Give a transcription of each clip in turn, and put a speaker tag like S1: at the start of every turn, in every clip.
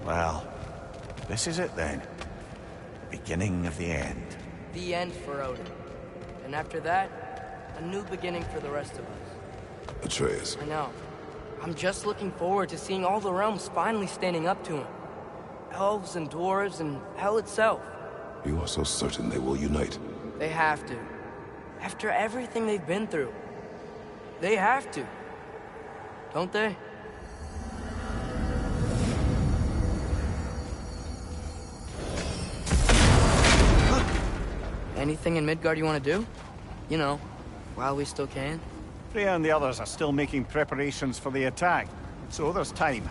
S1: Well, this is it then. The beginning of the end.
S2: The end for Odin. And after that, a new beginning for the rest of us.
S3: Atreus.
S2: I know. I'm just looking forward to seeing all the realms finally standing up to him. Elves and dwarves and hell itself.
S3: You are so certain they will unite?
S2: They have to. After everything they've been through. They have to. Don't they? Anything in Midgard you want to do? You know, while we still can.
S1: Freya and the others are still making preparations for the attack, so there's time.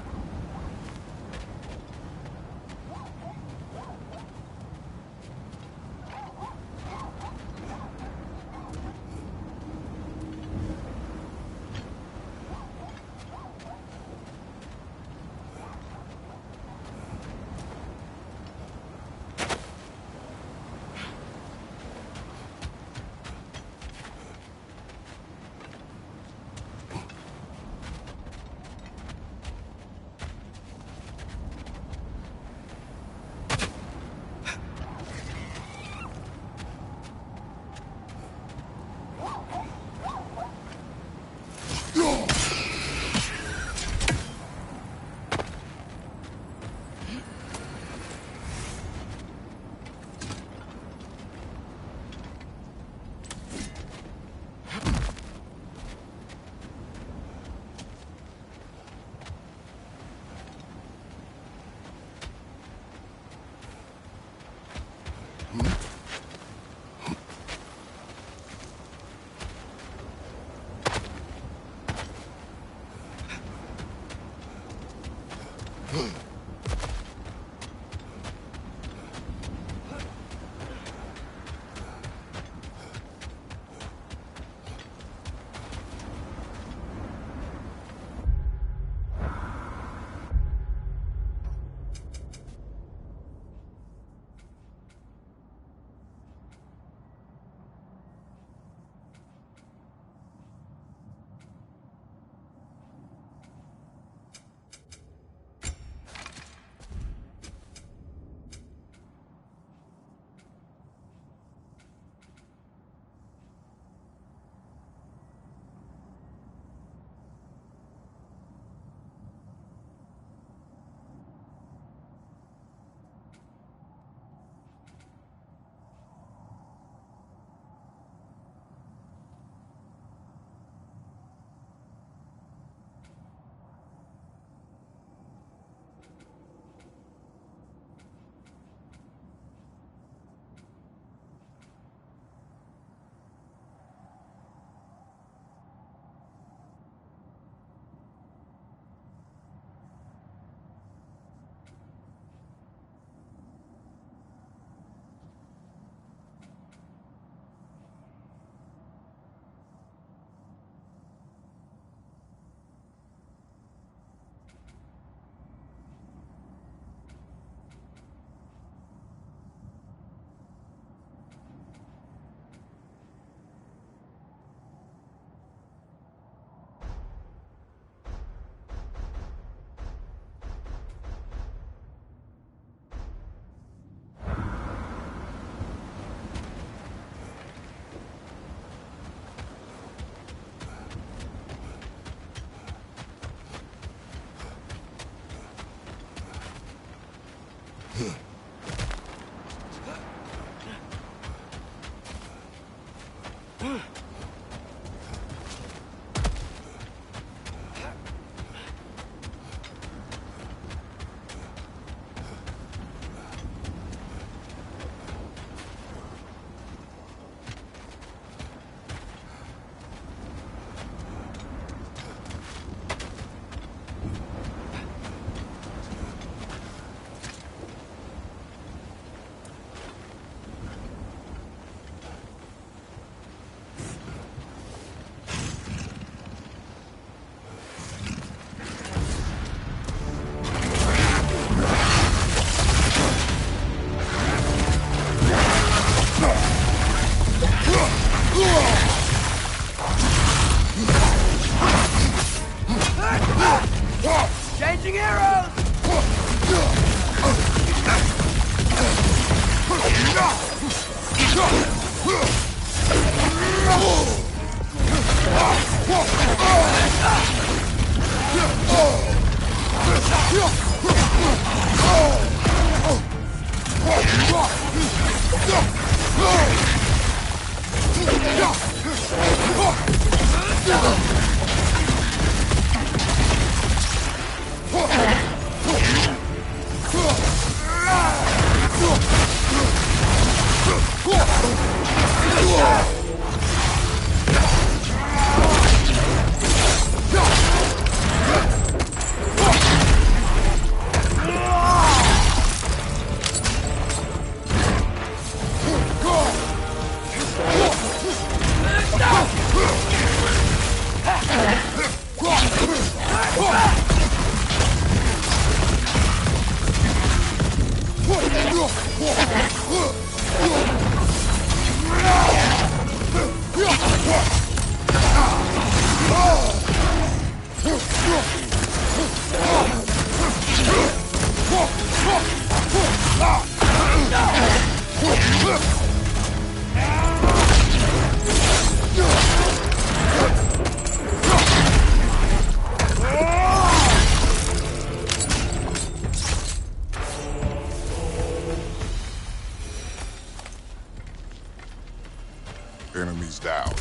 S3: Enemies down.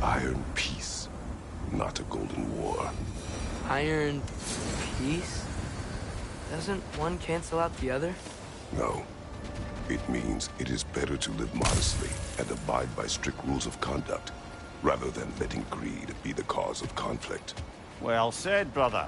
S3: Iron peace, not a golden war.
S2: Iron peace? Doesn't one cancel out the other?
S3: No. It means it is better to live modestly and abide by strict rules of conduct, rather than letting greed be the cause of conflict.
S1: Well said, brother.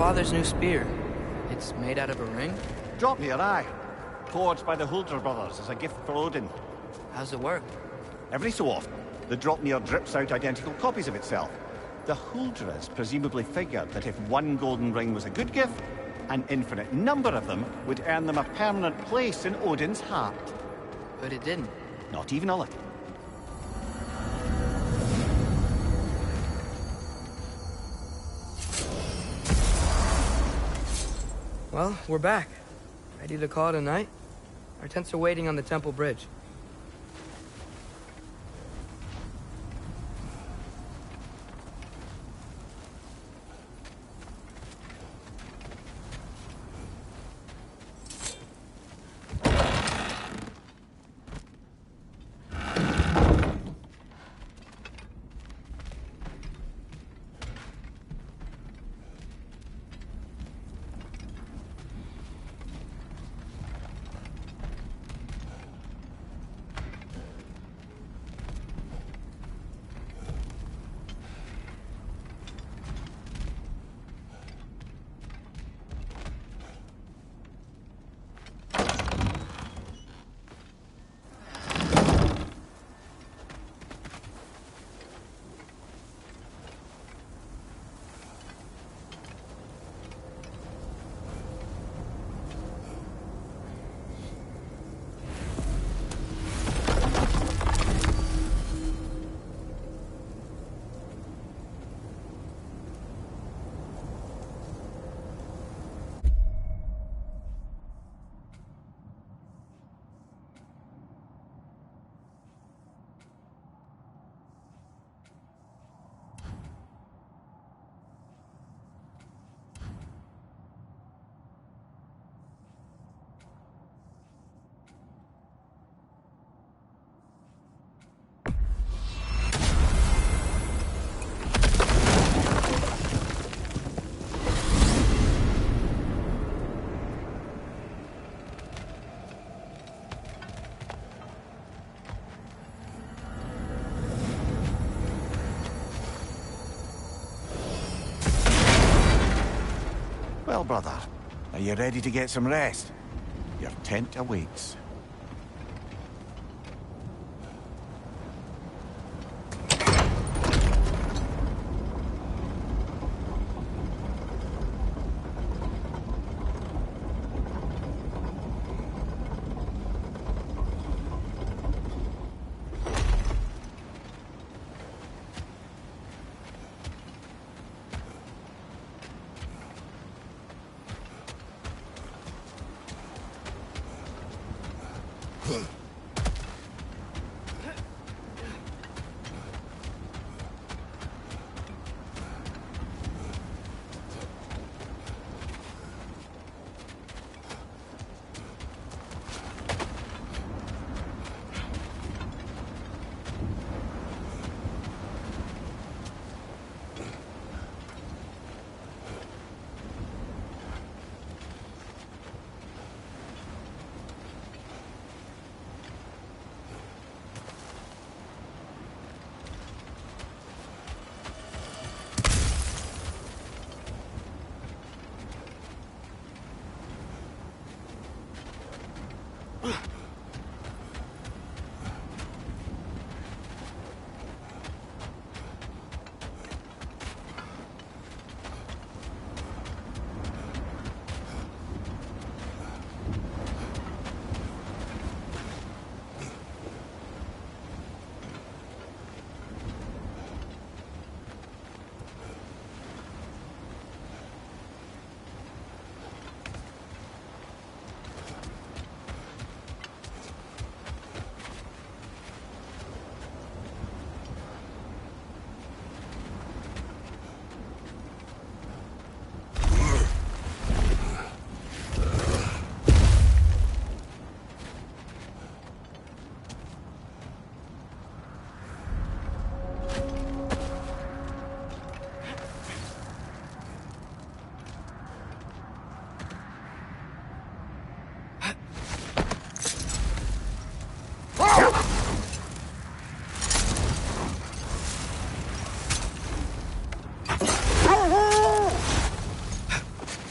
S2: father's new spear. It's made out of a ring?
S1: Drop me your eye. Forged by the Huldra brothers as a gift for Odin.
S2: How's it work?
S1: Every so often, the Dropmere drips out identical copies of itself. The Huldras presumably figured that if one golden ring was a good gift, an infinite number of them would earn them a permanent place in Odin's heart.
S2: But it didn't.
S1: Not even a little.
S2: Well, we're back. Ready to call it a night? Our tents are waiting on the temple bridge.
S1: Well, brother, are you ready to get some rest? Your tent awaits.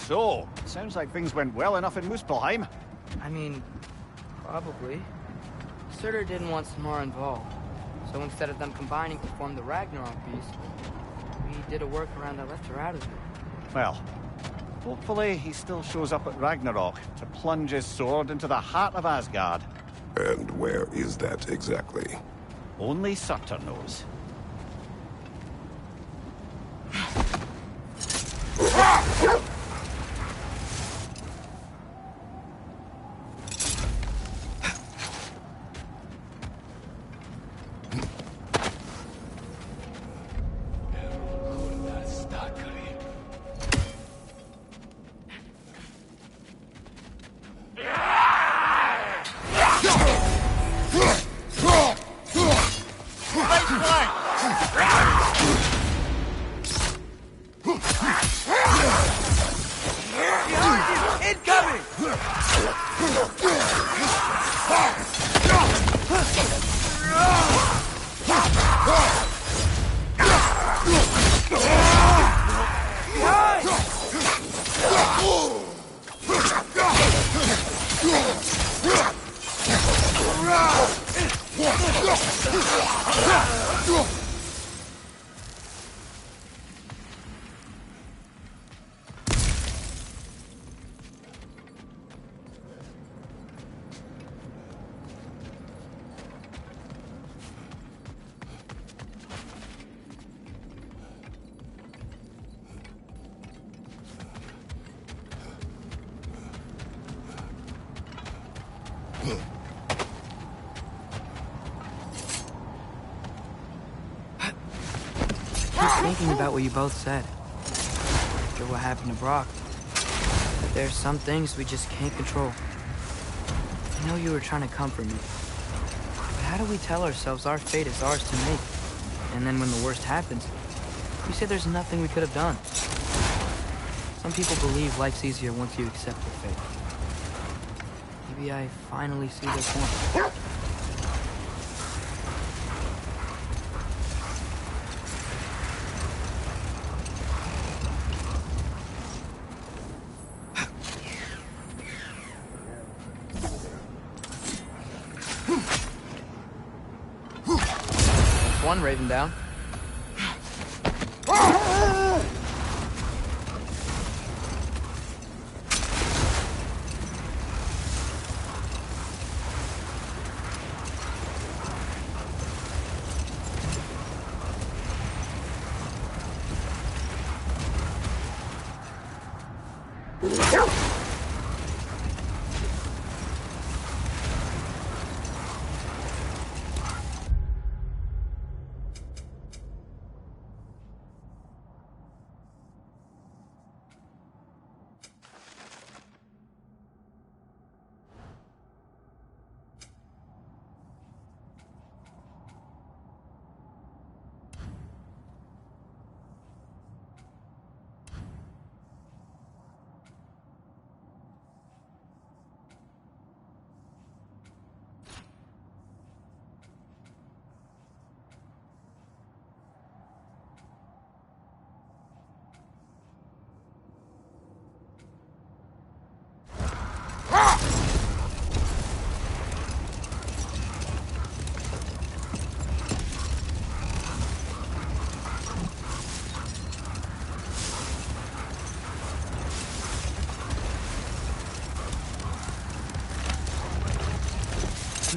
S1: So, sounds like things went well enough in Muspelheim.
S2: I mean, probably. Surtur didn't want Samara involved. So instead of them combining to form the Ragnarok beast, we did a workaround that left her out of it.
S1: Well, hopefully he still shows up at Ragnarok to plunge his sword into the heart of Asgard.
S3: And where is that exactly?
S1: Only Surtur knows.
S2: Thinking about what you both said. After what happened to Brock. That there's some things we just can't control. I know you were trying to comfort me. But how do we tell ourselves our fate is ours to make? And then when the worst happens, we say there's nothing we could have done. Some people believe life's easier once you accept your fate. Maybe I finally see their point. One Raven down.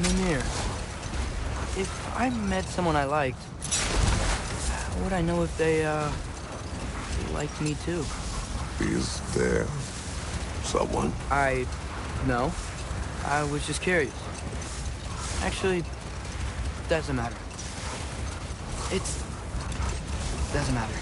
S2: Mimir, if I met someone I liked, how would I know if they liked me too?
S3: Is there someone?
S2: No. I was just curious. Actually, doesn't matter. Doesn't matter.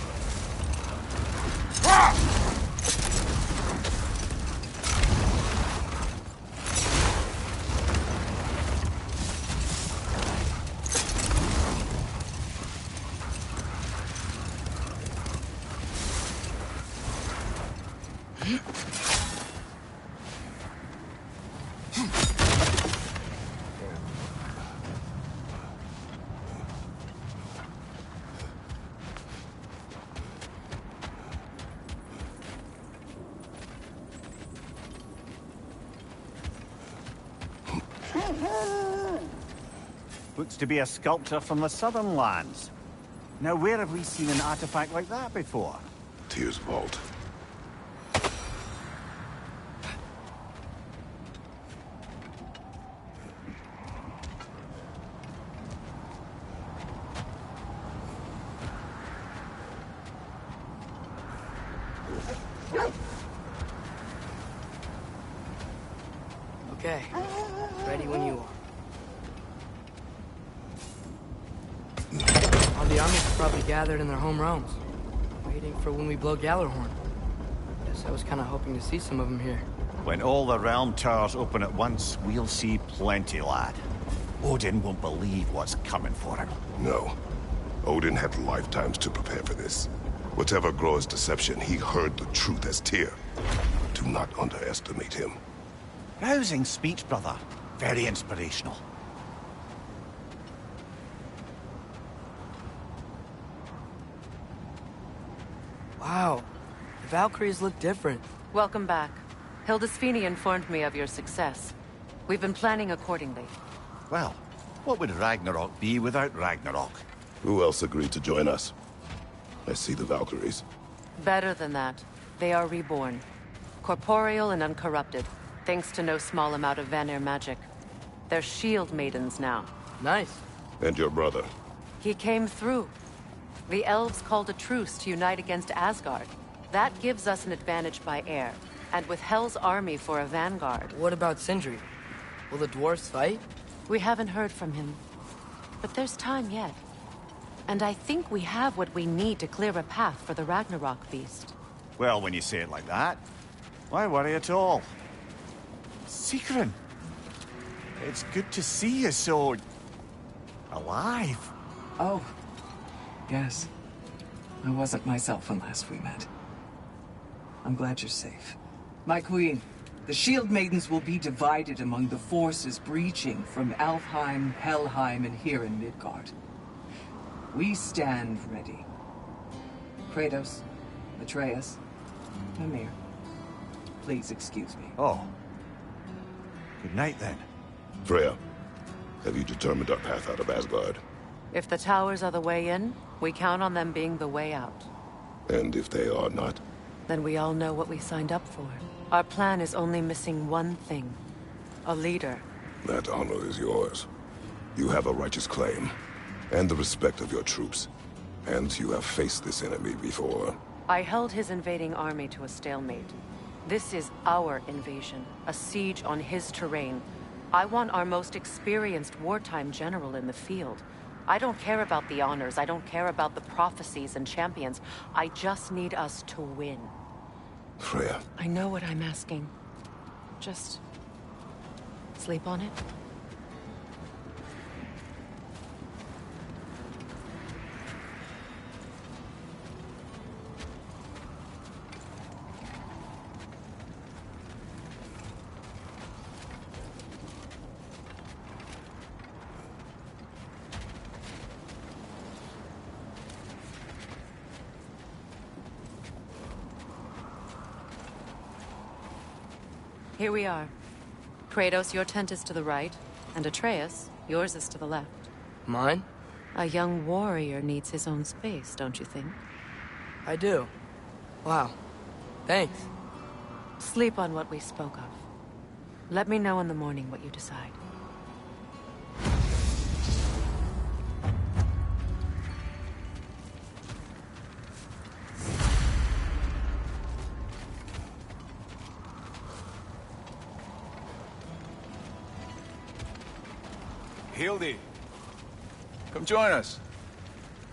S1: Looks to be a sculpture from the southern lands. Now, where have we seen an artifact like that before?
S3: Tyr's vault.
S2: Okay. Ready when you are. All the armies are probably gathered in their home realms, waiting for when we blow Gallarhorn. Guess I was kind of hoping to see some of them here.
S1: When all the realm towers open at once, we'll see plenty, lad. Odin won't believe what's coming for him.
S3: No. Odin had lifetimes to prepare for this. Whatever Groa's deception, he heard the truth as Tyr. Do not underestimate him.
S1: Rousing speech, brother. Very inspirational.
S2: Wow. The Valkyries look different.
S4: Welcome back. Hildisfini informed me of your success. We've been planning accordingly.
S1: Well, what would Ragnarok be without Ragnarok?
S3: Who else agreed to join us? I see the Valkyries.
S4: Better than that. They are reborn. Corporeal and uncorrupted, thanks to no small amount of Vanir magic. They're shield maidens now.
S2: Nice.
S3: And your brother?
S4: He came through. The elves called a truce to unite against Asgard. That gives us an advantage by air, and with Hell's army for a vanguard.
S2: What about Sindri? Will the dwarves fight?
S4: We haven't heard from him. But there's time yet. And I think we have what we need to clear a path for the Ragnarok beast.
S1: Well, when you say it like that, why worry at all? Sigrun, it's good to see you so... alive.
S5: Oh, yes. I wasn't myself when last we met. I'm glad you're safe. My queen, the Shield Maidens will be divided among the forces breaching from Alfheim, Helheim, and here in Midgard. We stand ready. Kratos, Atreus, Mimir, please excuse me.
S1: Oh. Good night, then.
S3: Freya, have you determined our path out of Asgard?
S4: If the towers are the way in, we count on them being the way out.
S3: And if they are not?
S4: Then we all know what we signed up for. Our plan is only missing one thing. A leader.
S3: That honor is yours. You have a righteous claim, and the respect of your troops. And you have faced this enemy before.
S4: I held his invading army to a stalemate. This is our invasion, a siege on his terrain. I want our most experienced wartime general in the field. I don't care about the honors, I don't care about the prophecies and champions. I just need us to win.
S3: Freya.
S4: I know what I'm asking. Just... sleep on it? Here we are. Kratos, your tent is to the right, and Atreus, yours is to the left.
S2: Mine?
S4: A young warrior needs his own space, don't you think?
S2: I do. Wow. Thanks.
S4: Sleep on what we spoke of. Let me know in the morning what you decide.
S6: Hildy, come join us.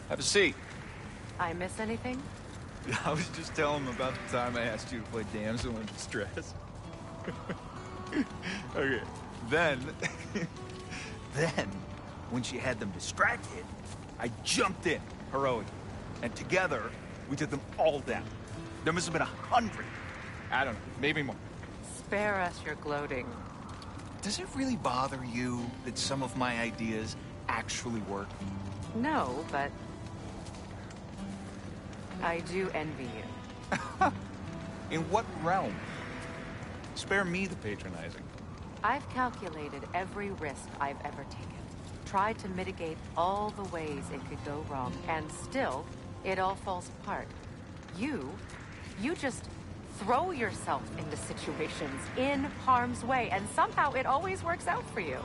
S6: Have a seat.
S4: I miss anything?
S6: I was just telling him about the time I asked you to play damsel in distress. Okay, then when she had them distracted, I jumped in, heroic, and together we took them all down. There must have been 100. I don't know, maybe more.
S4: Spare us your gloating.
S6: Does it really bother you that some of my ideas actually work?
S4: No, but... I do envy you.
S6: In what realm? Spare me the patronizing.
S4: I've calculated every risk I've ever taken. Tried to mitigate all the ways it could go wrong, and still, it all falls apart. You just throw yourself into situations in harm's way, and somehow it always works out for you.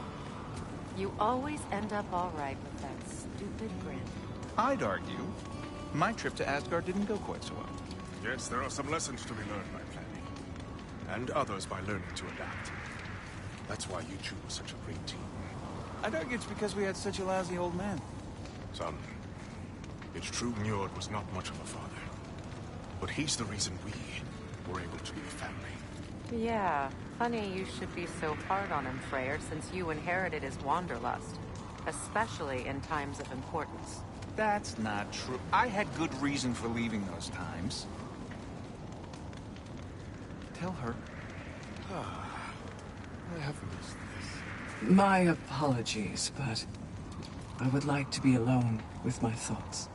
S4: You always end up all right with that stupid grin.
S6: I'd argue my trip to Asgard didn't go quite so well.
S7: Yes, there are some lessons to be learned by planning, and others by learning to adapt. That's why you two were such a great team.
S6: I'd argue it's because we had such a lousy old man.
S7: Son, it's true Njord was not much of a father, but he's the reason we were able to be a family.
S4: Yeah, funny you should be so hard on him, Freyr, since you inherited his wanderlust. Especially in times of importance.
S6: That's not true. I had good reason for leaving those times. Tell her.
S7: I have missed this.
S5: My apologies, but I would like to be alone with my thoughts.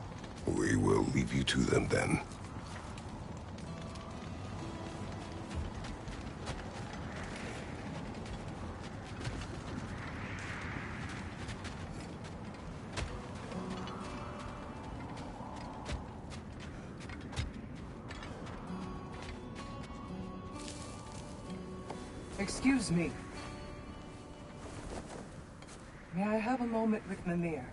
S3: We will leave you to them then.
S5: Excuse me. May I have a moment with Mimir?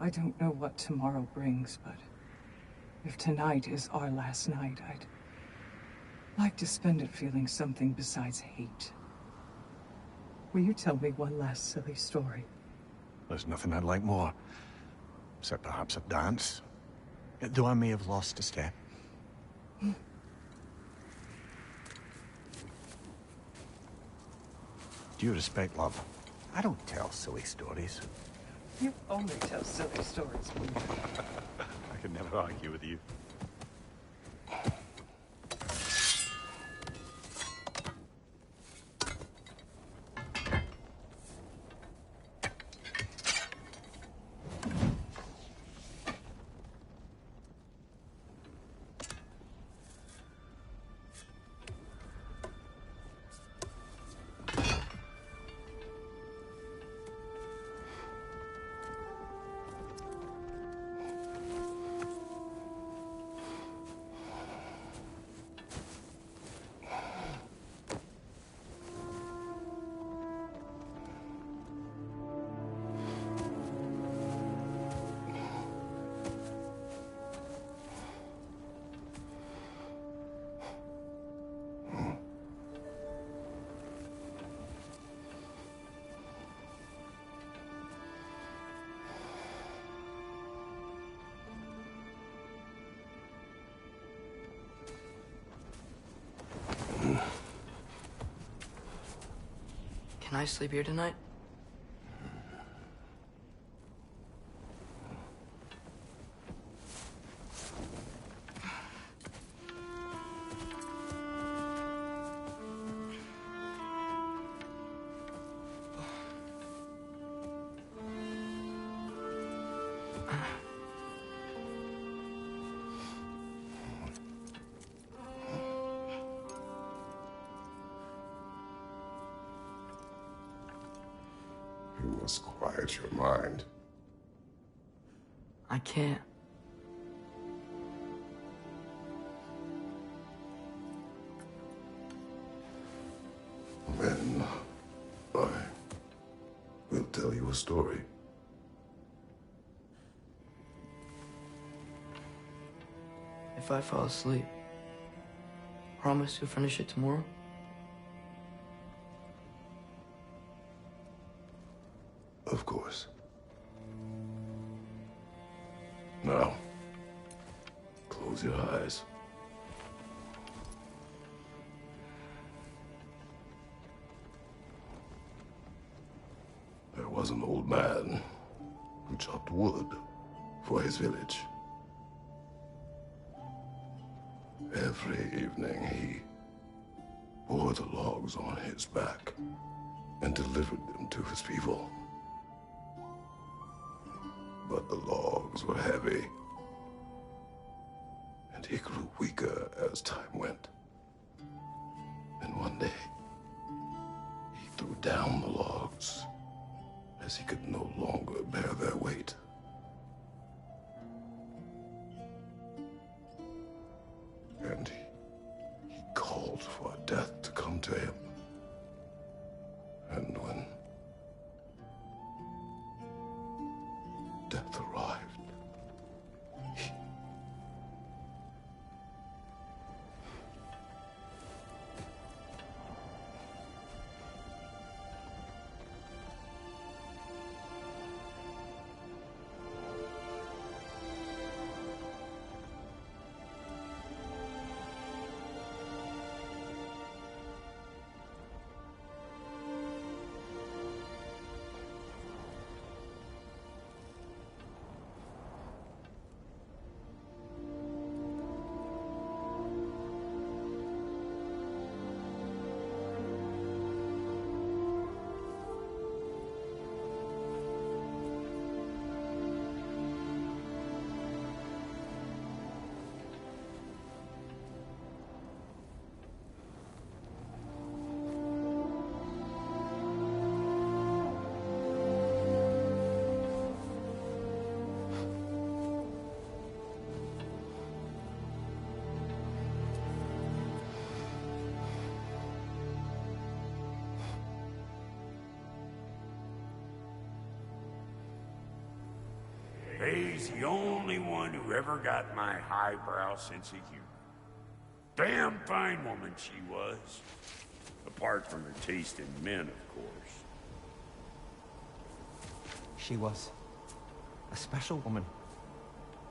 S5: I don't know what tomorrow brings, but if tonight is our last night, I'd like to spend it feeling something besides hate. Will you tell me one last silly story?
S1: There's nothing I'd like more. Except perhaps a dance. Though I may have lost a step. Due respect, love. I don't tell silly stories.
S5: You only tell silly stories, Will.
S1: I can never argue with you.
S2: Can I sleep here tonight?
S3: You must quiet your mind.
S2: I can't.
S3: Then I will tell you a story.
S2: If I fall asleep, promise you'll finish it tomorrow?
S3: Of course. Now, close your eyes. There was an old man who chopped wood for his village. Every evening he bore the logs on his back and delivered them to his people. But the logs were heavy, he grew weaker as time went. And one day, he threw down the logs as he could no longer bear their weight. And he called for death to come to him. And when death arrived,
S8: He's the only one who ever got my highbrow sense of humor. Damn fine woman she was. Apart from her taste in men, of course.
S9: She was a special woman.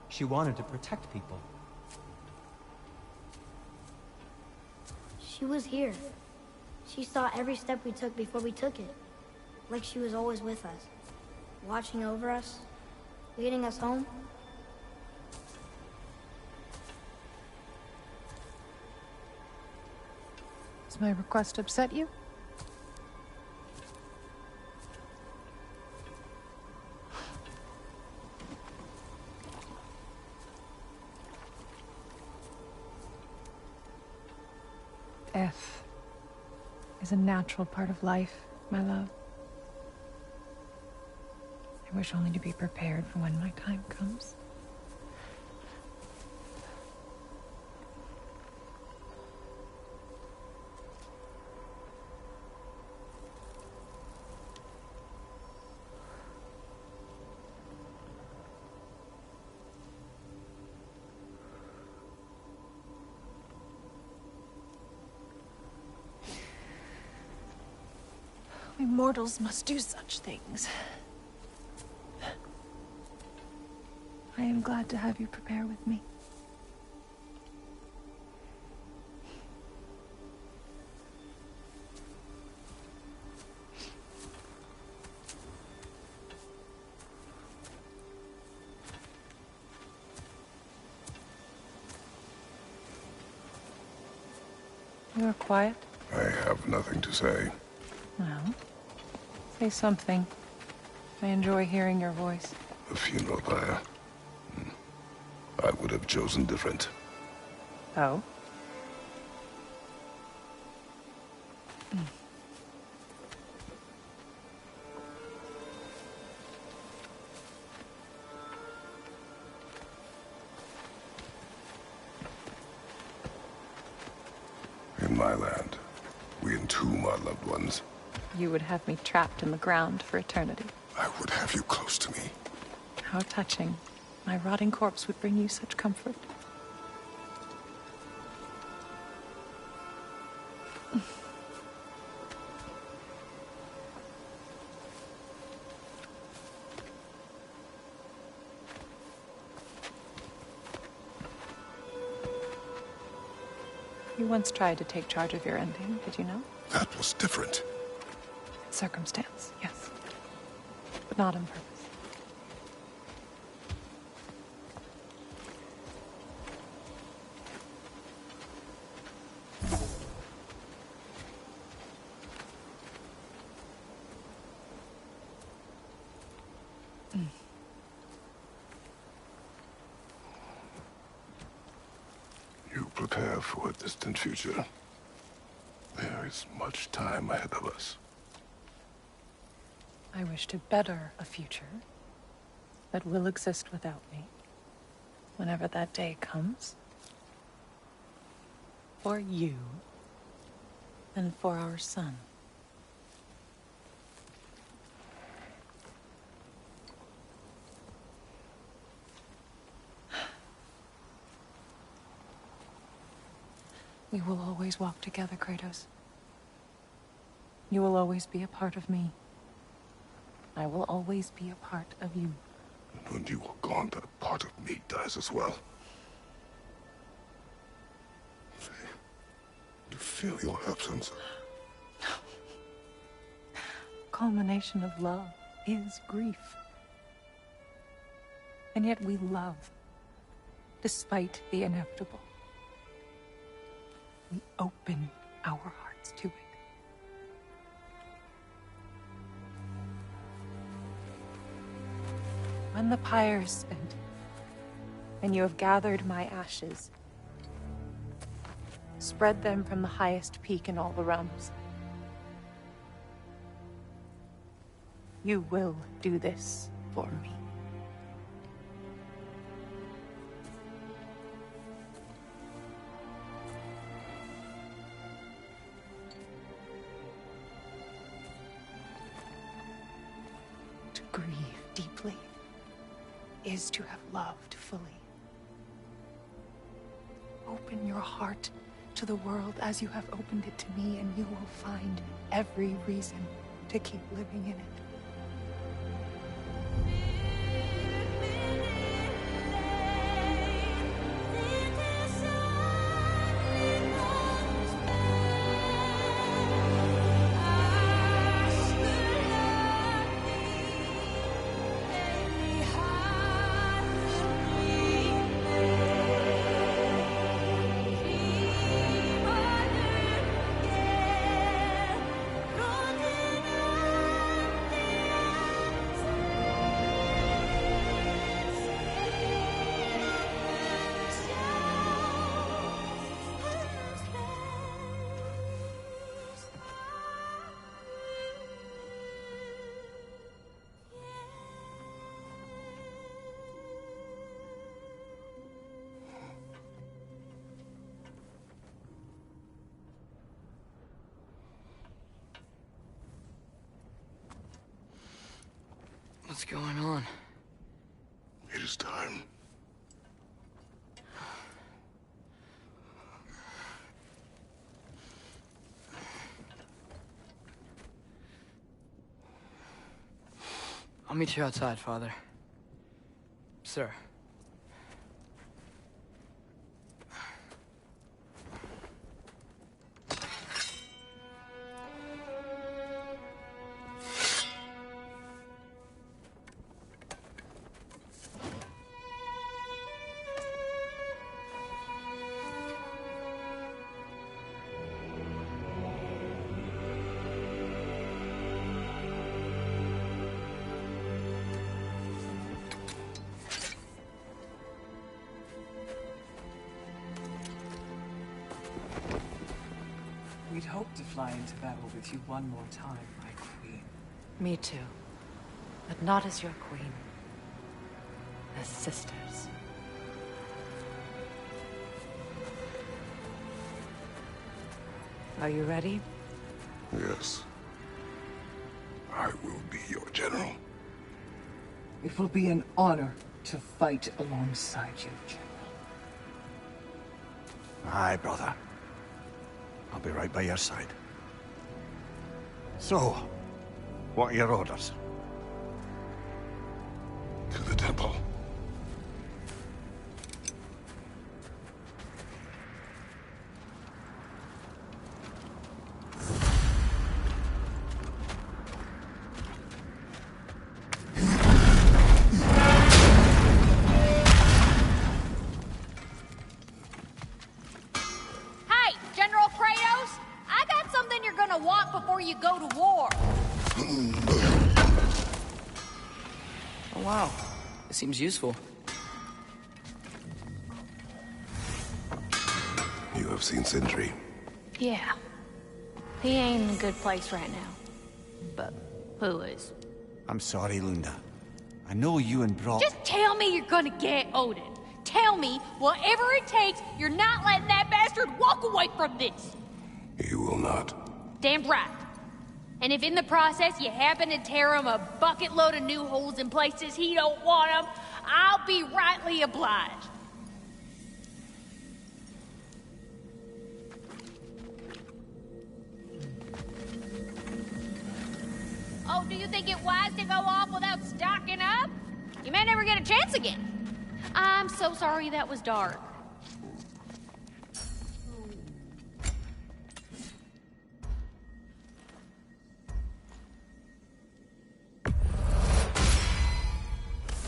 S9: She wanted to protect people.
S10: She was here. She saw every step we took before we took it. Like she was always with us. Watching over us. Leading us home.
S11: Does my request upset you? Death is a natural part of life, my love. I wish only to be prepared for when my time comes. We mortals must do such things. I am glad to have you prepare with me. You are quiet?
S3: I have nothing to say.
S11: Well, say something. I enjoy hearing your voice.
S3: The funeral pyre. I would have chosen different.
S11: Oh?
S3: In my land, we entomb our loved ones.
S11: You would have me trapped in the ground for eternity.
S3: I would have you close to me.
S11: How touching. My rotting corpse would bring you such comfort. You once tried to take charge of your ending, did you know?
S3: That was different.
S11: Circumstance, yes. But not on purpose.
S3: You prepare for a distant future. There is much time ahead of us.
S11: I wish to better a future that will exist without me, whenever that day comes. For you, and for our son. We will always walk together, Kratos. You will always be a part of me. I will always be a part of you.
S3: And when you are gone, that part of me dies as well. To feel your absence.
S11: Culmination of love is grief. And yet we love, despite the inevitable. We open our hearts to it. When the pyre is spent, and you have gathered my ashes, spread them from the highest peak in all the realms. You will do this for me. To grieve deeply is to have loved fully. Open your heart to the world as you have opened it to me, and you will find every reason to keep living in it.
S2: What's going on?
S3: It is time.
S2: I'll meet you outside, Father. Sir.
S5: We'd hoped to fly into battle with you one more time, my queen.
S4: Me too. But not as your queen. As sisters. Are you ready?
S3: Yes. I will be your general.
S5: It will be an honor to fight alongside you, General.
S1: Aye, brother. I'll be right by your side. So, what are your orders?
S3: To the temple.
S12: Hey, General Kratos! I got something you're gonna want before you go to war.
S2: Oh, wow. It seems useful.
S3: have seen Sindri.
S12: Yeah. He ain't in a good place right now. But who is?
S1: I'm sorry, Lunda. I know you and Brock...
S12: Just tell me you're gonna get Odin. Tell me, whatever it takes, you're not letting that bastard walk away from this.
S3: You will not.
S12: Damn right. And if in the process you happen to tear him a bucket load of new holes in places he don't want them, I'll be rightly obliged. Oh, do you think it wise to go off without stocking up? You may never get a chance again. I'm so sorry that was dark.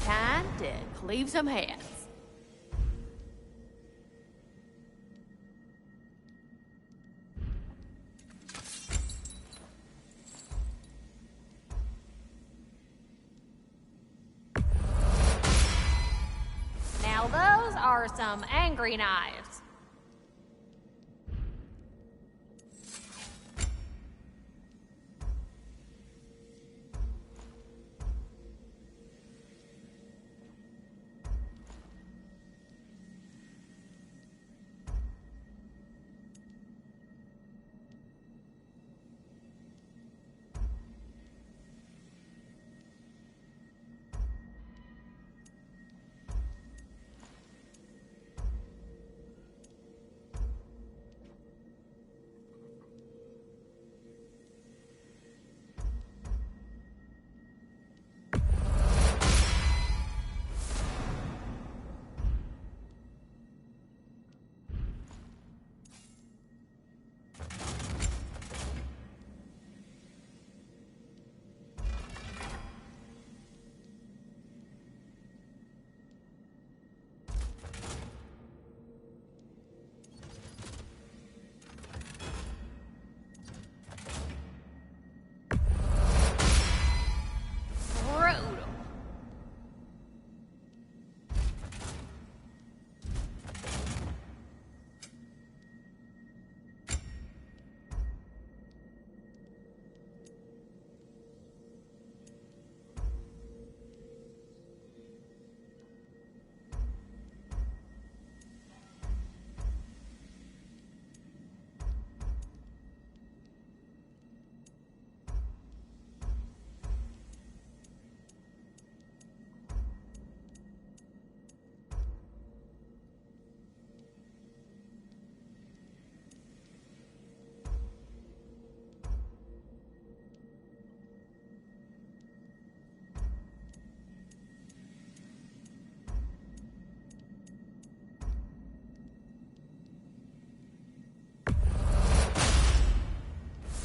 S12: Time to cleave some heads. Now those are some angry knives.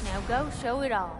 S12: Now go show it off.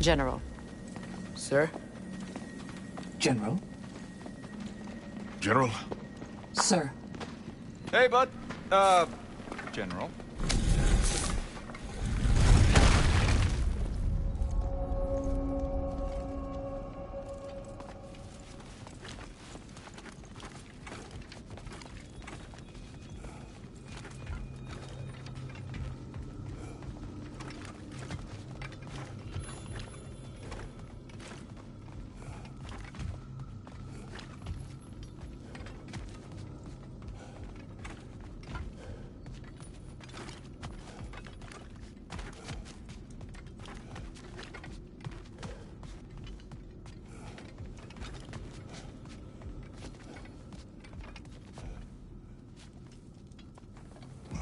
S2: General. Sir?
S5: General?
S7: General?
S5: Sir.
S6: Hey, bud. General.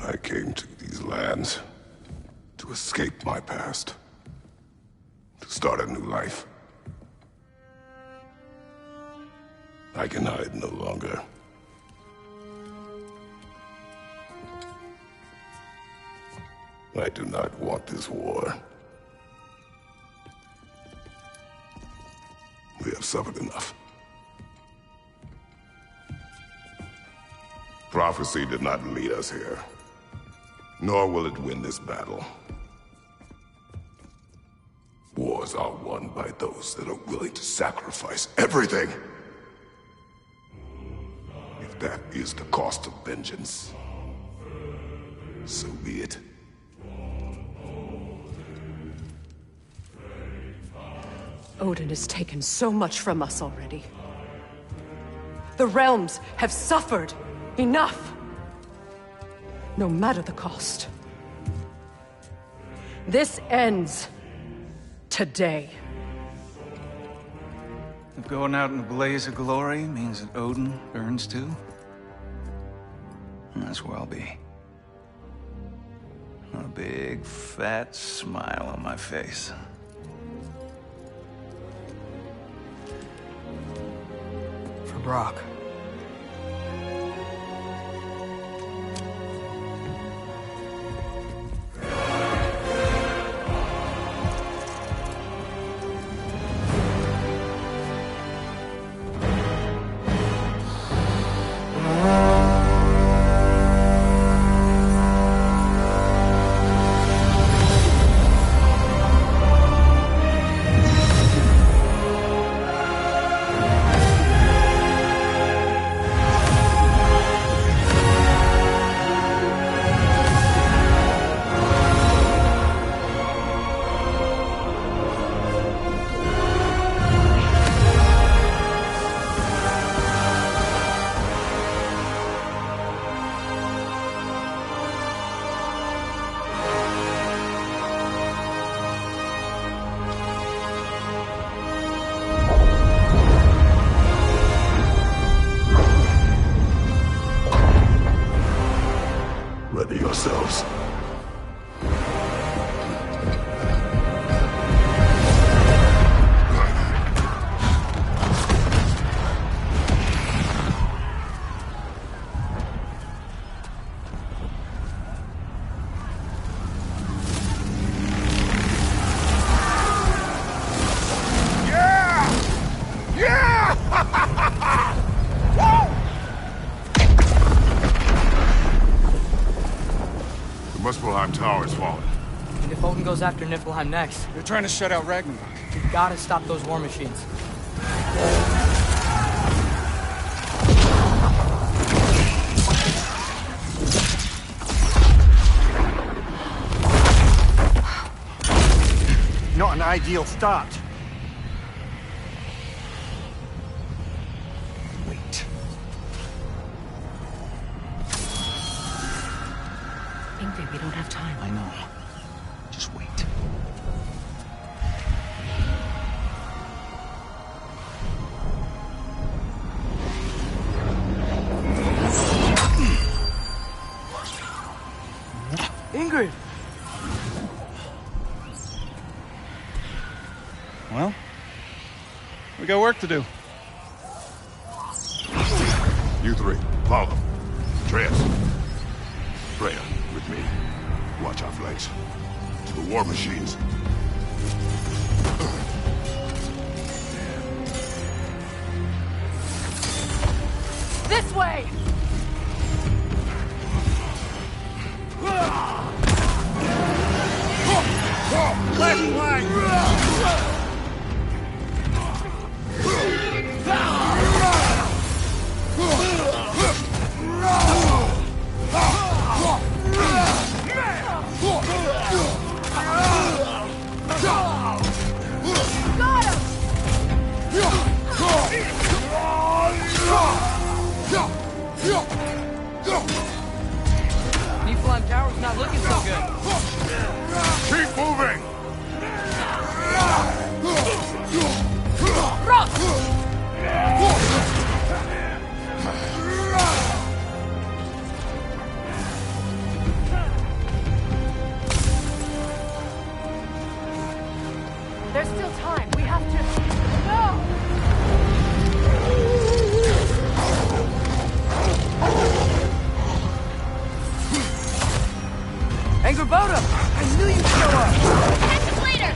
S3: I came to these lands to escape my past, to start a new life. I can hide no longer. I do not want this war. We have suffered enough. Prophecy did not lead us here, nor will it win this battle. Wars are won by those that are willing to sacrifice everything. If that is the cost of vengeance, so be it.
S13: Odin has taken so much from us already. The realms have suffered enough, no matter the cost. This ends today.
S6: If going out in a blaze of glory means that Odin burns too, that's where I'll be. A big, fat smile on my face.
S2: For Brock.
S3: Ready yourselves. The Muspelheim Tower is falling.
S2: And if Odin goes after Niflheim next,
S6: They're trying to shut out Ragnarök.
S2: we gotta stop those war machines.
S1: Not an ideal start.
S6: Wait.
S13: Ingrid, we don't have time.
S6: I know. Just wait.
S2: Ingrid!
S6: Well, we got work to do.
S3: You three, follow. Atreus. Freya, with me. Watch our flanks. To the war machines.
S13: This way!
S8: Left flank!
S2: Niflheim Tower's not looking so good.
S3: Keep moving!
S2: Angerboda! I knew you'd show up!
S12: Catch us later!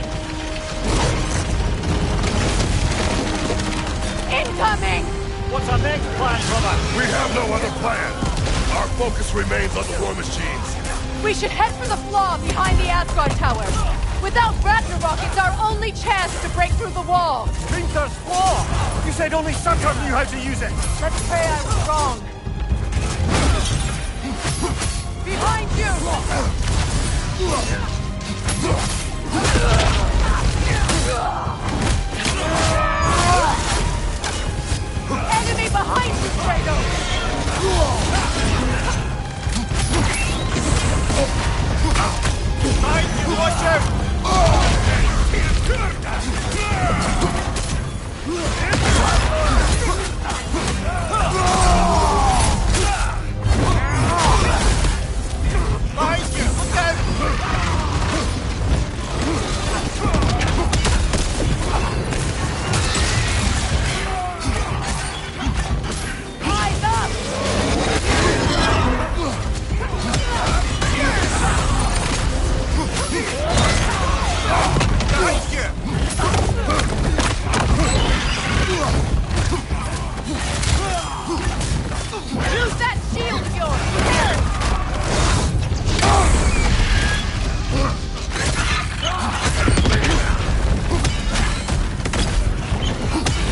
S12: Incoming!
S1: What's our next plan, brother?
S3: We have no other plan. Our focus remains on the war machines.
S11: We should head for the flaw behind the Asgard Tower. Without Ragnarok, it's our only chance to break through the wall.
S1: Gunther's flaw! You said only Surtur knew how to use it!
S11: Let's pray I was wrong. Behind you! Enemy behind you, Kratos!
S1: Behind you, watch out! Behind you, look out!
S11: Line up!
S1: Behind you!
S11: Use that shield of yours!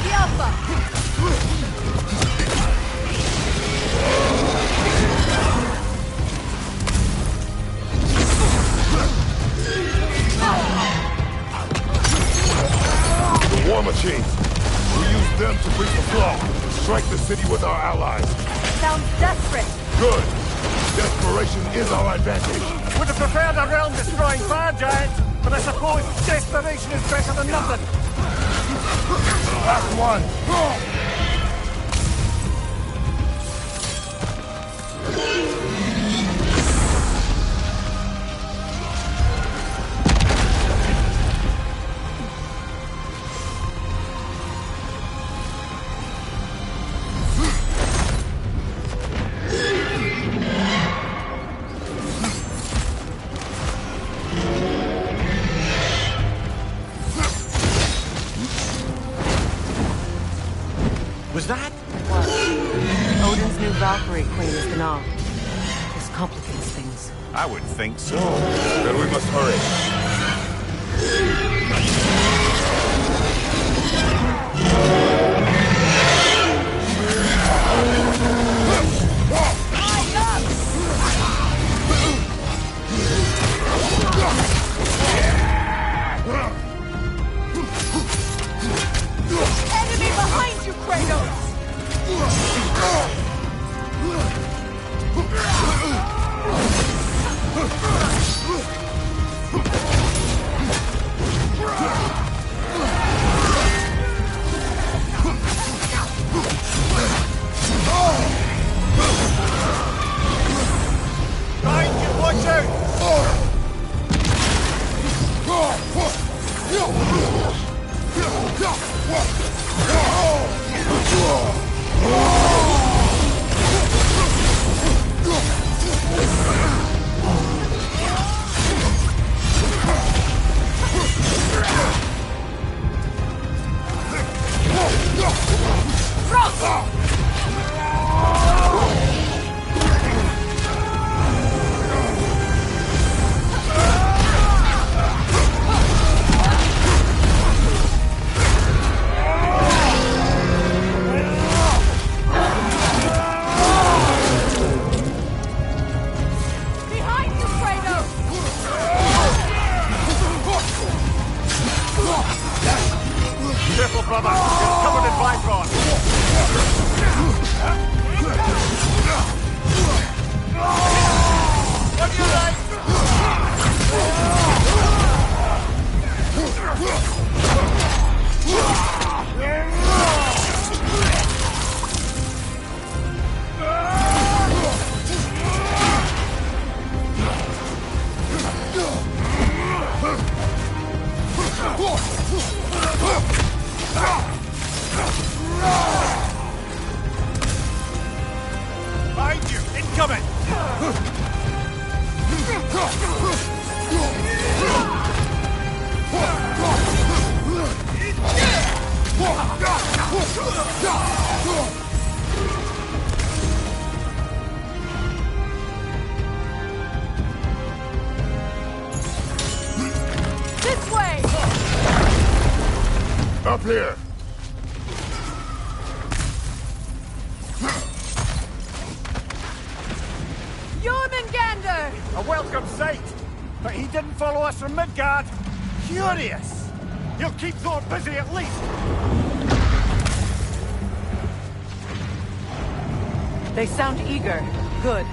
S11: The Alpha!
S3: The war machines. We use them to breach the flaw. Strike the city with our allies.
S11: Sounds desperate.
S3: Good. Desperation is our advantage.
S1: Would have preferred a realm-destroying fire giant, but I suppose desperation is better than nothing.
S3: Last one.
S1: Was that?
S4: What? Odin's new Valkyrie queen is Gná. This complicates things.
S6: I would think so.
S3: Then we must hurry.
S11: Enemy behind you, Kratos!
S1: Behind you, watch out!
S11: Behind you, Kratos!
S1: Careful, brother. It's covered in Bifrost. On your right! Behind you! Incoming!
S3: up here!
S1: Jormungandr! A welcome sight! But he didn't follow us from Midgard. Curious! He'll keep Thor busy at least!
S2: They sound eager. Good.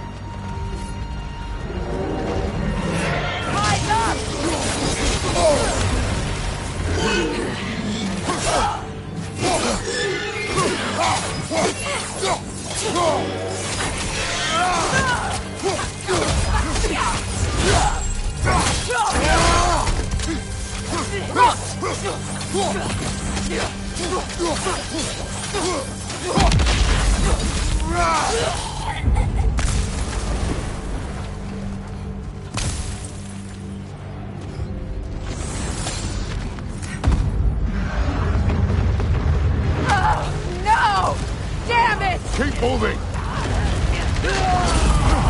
S3: Keep moving!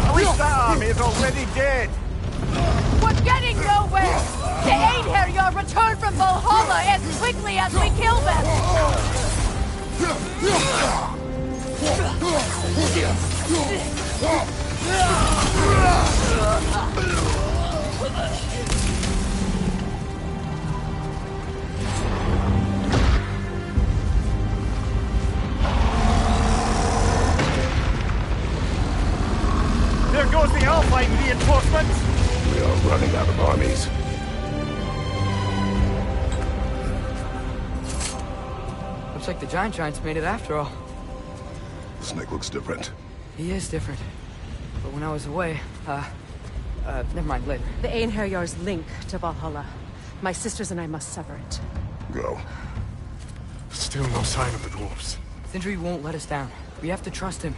S1: At least that army is already dead!
S12: We're getting nowhere! The Einherjar return from Valhalla as quickly as we kill them!
S1: There goes the Alpine reinforcements!
S3: We are running out of armies.
S2: Looks like the Giants made it after all.
S3: Snake looks different.
S2: He is different. But when I was away, never mind, later.
S11: The Einherjar's link to Valhalla. My sisters and I must sever it.
S3: Go.
S7: Still no sign of the dwarves.
S2: Sindri won't let us down. We have to trust him.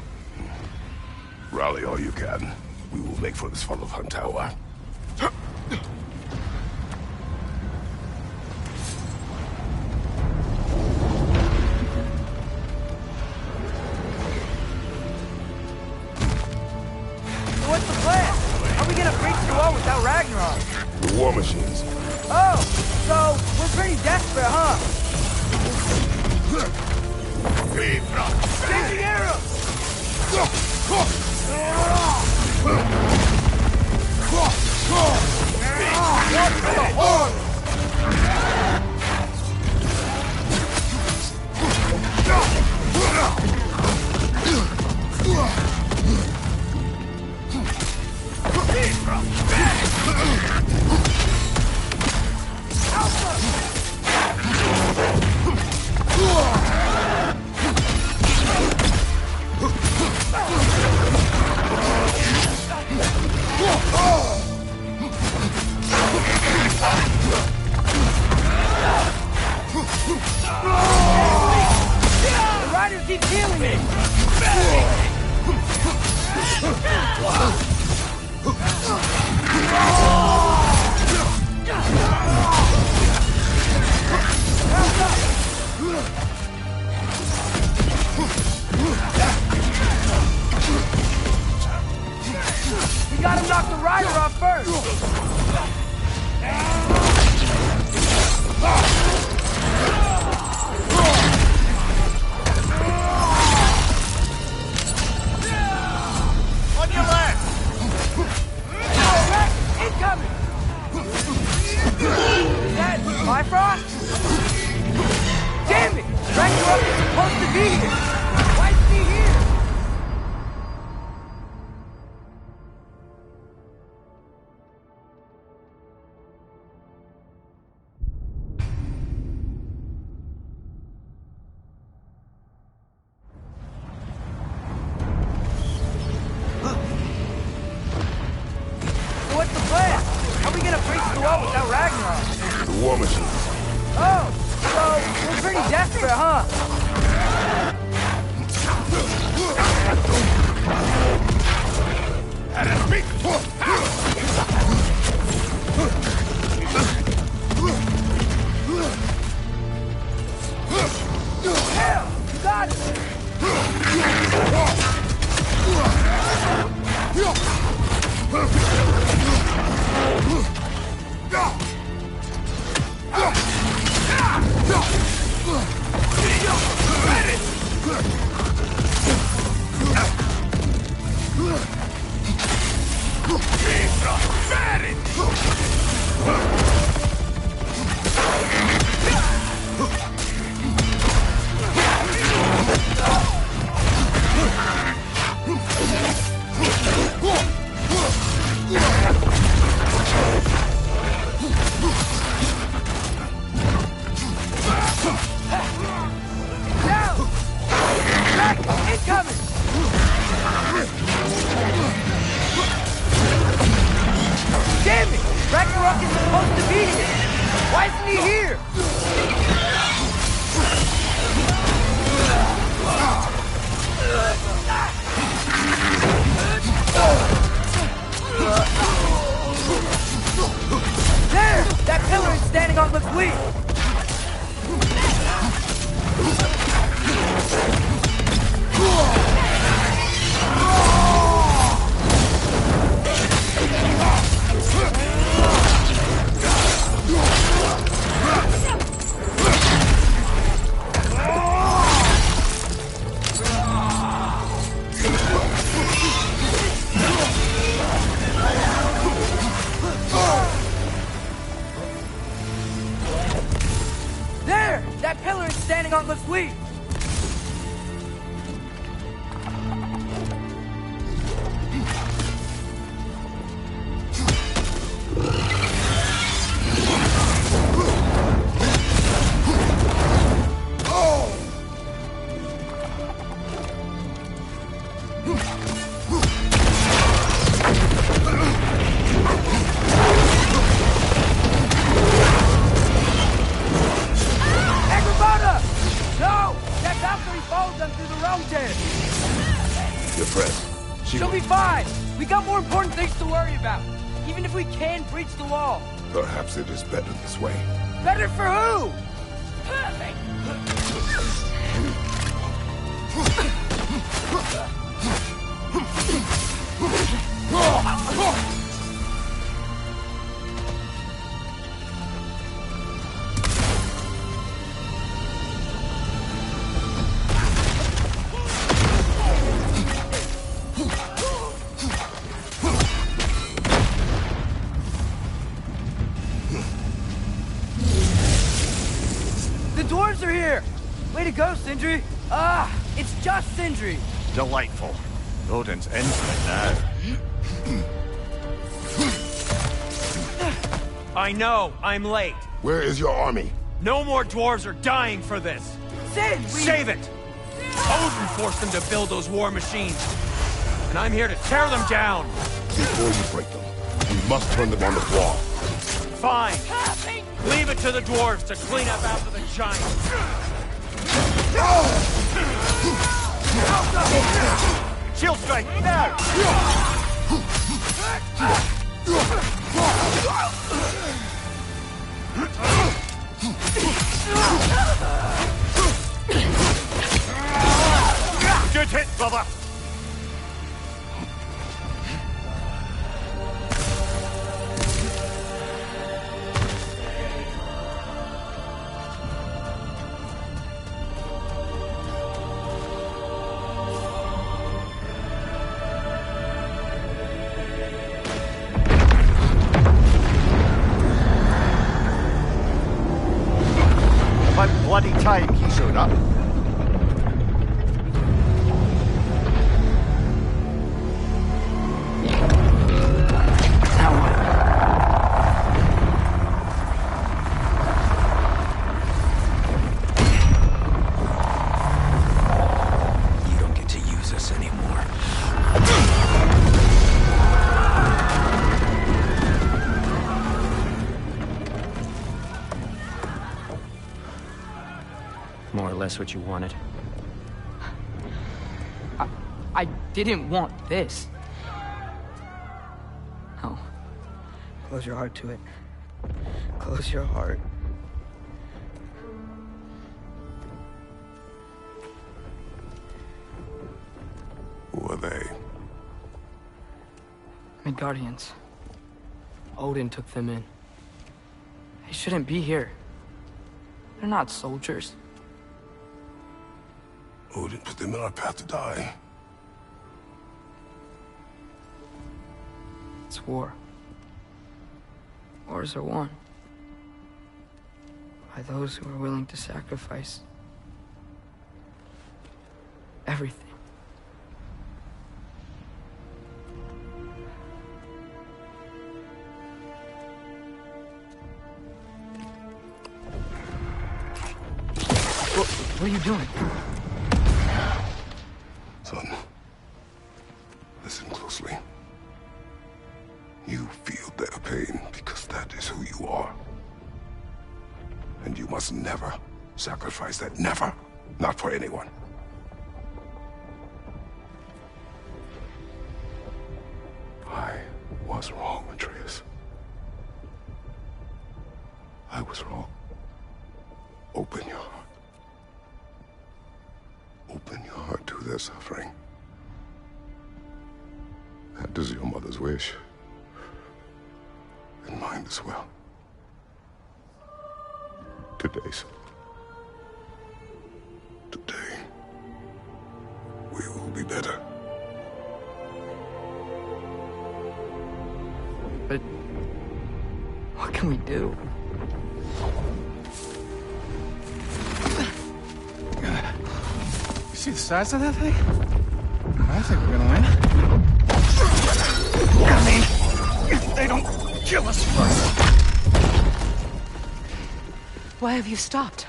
S3: Rally all you can. We will make for this Svartalfheim tower.
S2: What's the plan? How are we gonna breach the wall without Ragnarok?
S3: The war machines.
S2: Oh, so we're pretty desperate, huh? Changing arrows! The riders keep healing me! We gotta knock the rider off first!
S1: On your left!
S2: Incoming! Is that Bifrost? Damn it! Ragnarok is supposed to be here! Why is he here? So what's the plan? How are we gonna breach the wall without Ragnarok?
S3: The war machines.
S2: Oh, so we're pretty desperate, huh? Hell, you got it! Damn it! Ragnarök is supposed to be here! Why isn't he here? There! That pillar is standing on the fleet! There! That pillar is standing on the fleet! She'll be fine! We got more important things to worry about! Even if we can breach the wall!
S3: Perhaps it is better this way.
S2: Better for who? The dwarves are here! Way to go, Sindri! Ah, it's just Sindri!
S1: Delightful. Odin's in for it now.
S6: I know, I'm late.
S3: Where is your army?
S6: No more dwarves are dying for this.
S2: Sin!
S6: Save it! Odin forced them to build those war machines. And I'm here to tear them down.
S3: Before you break them, we must turn them on the wall.
S6: Fine. Leave it to the dwarves to clean up after the giants.
S1: Shield strike, now! Good hit, brother! Bloody time he showed up.
S14: You don't get to use us anymore.
S9: More or less what you wanted.
S2: I didn't want this. No. Close your heart to it. Close your heart.
S3: Who are they?
S2: Midgardians. Odin took them in. They shouldn't be here. They're not soldiers.
S3: Odin put them in our path to die.
S2: It's war. Wars are won by those who are willing to sacrifice everything. What are you doing?
S3: Son, listen closely. You feel their pain because that is who you are. And you must never sacrifice that. Never. Not for anyone. I was wrong, Atreus. I was wrong. Open your heart. Open your heart to their suffering. That is your mother's wish. And mine as well. Today, son. Today, we will be better.
S2: But what can we do?
S6: You see the size of that thing? I think we're gonna win. I mean, if they don't kill us first.
S13: Why have you stopped?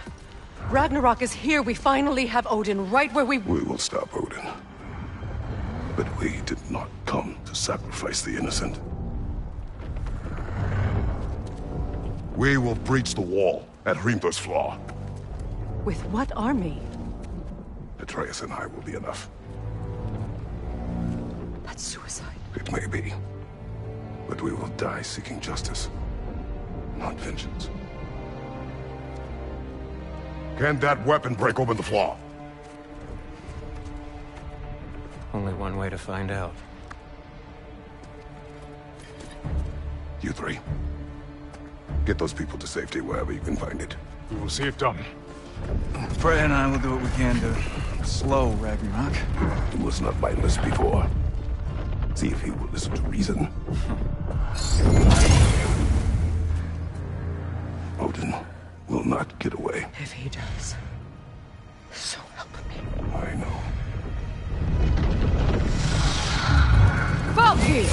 S13: Ragnarok is here. We finally have Odin right where we...
S3: We will stop Odin. But we did not come to sacrifice the innocent. We will breach the wall at Hrimthur's Flaw.
S13: With what army?
S3: Atreus and I will be enough.
S13: That's suicide.
S3: It may be. But we will die seeking justice, not vengeance. Can that weapon break open the flaw?
S9: Only one way to find out.
S3: You three. Get those people to safety wherever you can find it.
S7: We will see it done.
S6: Freya and I will do what we can to slow Ragnarok.
S3: He was not mindless before. See if he will listen to reason. Odin will not get away.
S13: If he does, so help me.
S3: I know.
S13: Valky!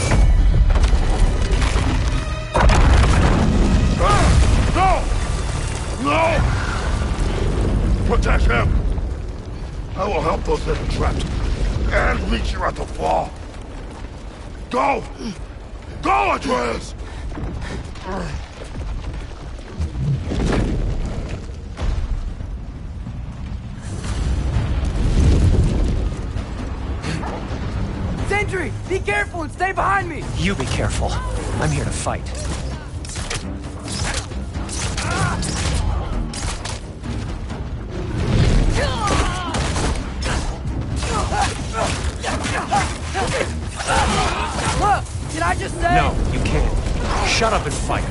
S3: No! No! Protect him! I will help those that are trapped. And meet you at the flaw. Go! Go, Atreus!
S2: Sentry! Be careful and stay behind me!
S9: You be careful. I'm here to fight.
S2: Look! Did I just say?
S9: No, you can't. Shut up and fight.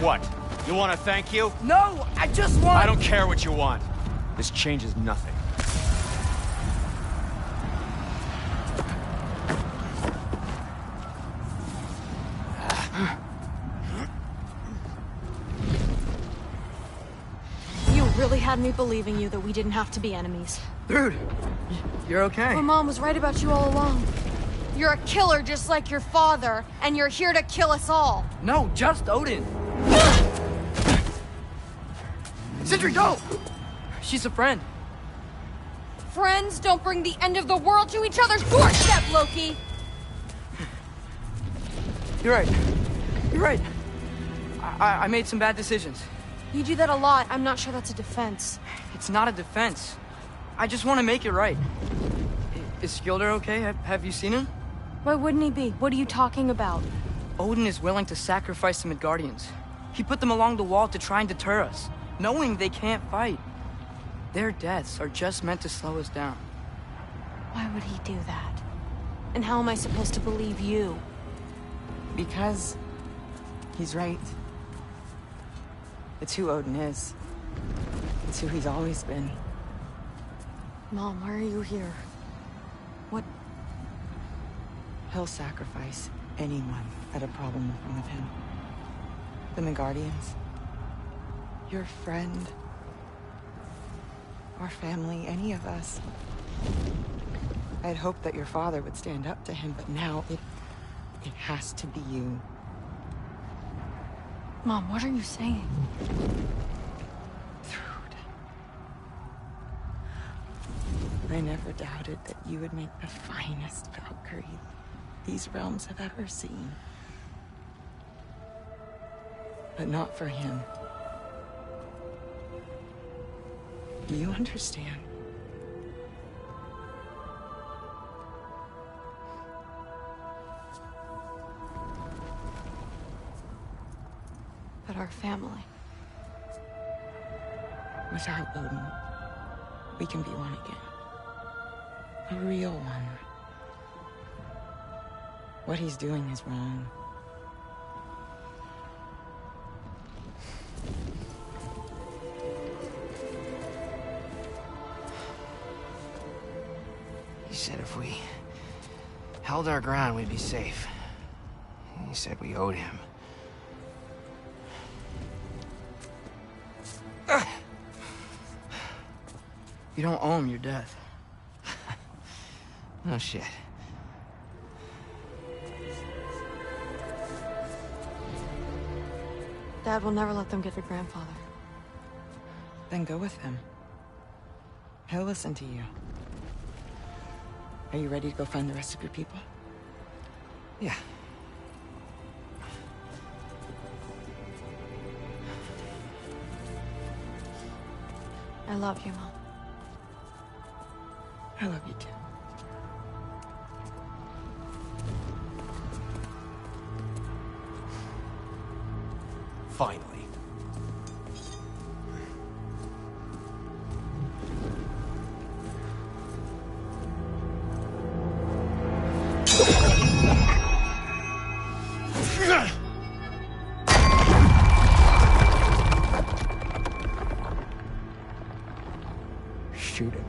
S15: What? You want to thank you?
S2: No, I just want...
S15: I don't care what you want. This changes nothing.
S16: You really had me believing you that we didn't have to be enemies.
S2: Dude, you're okay.
S16: My mom was right about you all along. You're a killer just like your father, and you're here to kill us all.
S2: No, just Odin. Sindri, go! She's a friend.
S16: Friends don't bring the end of the world to each other's doorstep, Loki!
S2: You're right. You're right. I made some bad decisions.
S16: You do that a lot. I'm not sure that's a defense.
S2: It's not a defense. I just want to make it right. Is Skilder okay? Have you seen him?
S16: Why wouldn't he be? What are you talking about?
S2: Odin is willing to sacrifice the Midgardians. He put them along the wall to try and deter us, knowing they can't fight. Their deaths are just meant to slow us down.
S16: Why would he do that? And how am I supposed to believe you?
S5: Because he's right. It's who Odin is. It's who he's always been.
S16: Mom, why are you here? What?
S5: He'll sacrifice anyone at a problem in front of him. The Midgardians. Your friend. Our family, any of us. I'd hoped that your father would stand up to him, but now it has to be you.
S16: Mom, what are you saying?
S5: I never doubted that you would make the finest Valkyrie these realms have ever seen. But not for him. Do you understand?
S16: But our family.
S5: Without Odin, we can be one again. A real one. What he's doing is wrong.
S17: He said if we held our ground, we'd be safe. He said we owed him.
S2: You don't owe him your death.
S17: No shit.
S16: Dad will never let them get their grandfather.
S5: Then go with him. He'll listen to you. Are you ready to go find the rest of your people?
S17: Yeah.
S16: I love you, Mom.
S5: I love you too.
S15: Finally.
S17: Shoot it.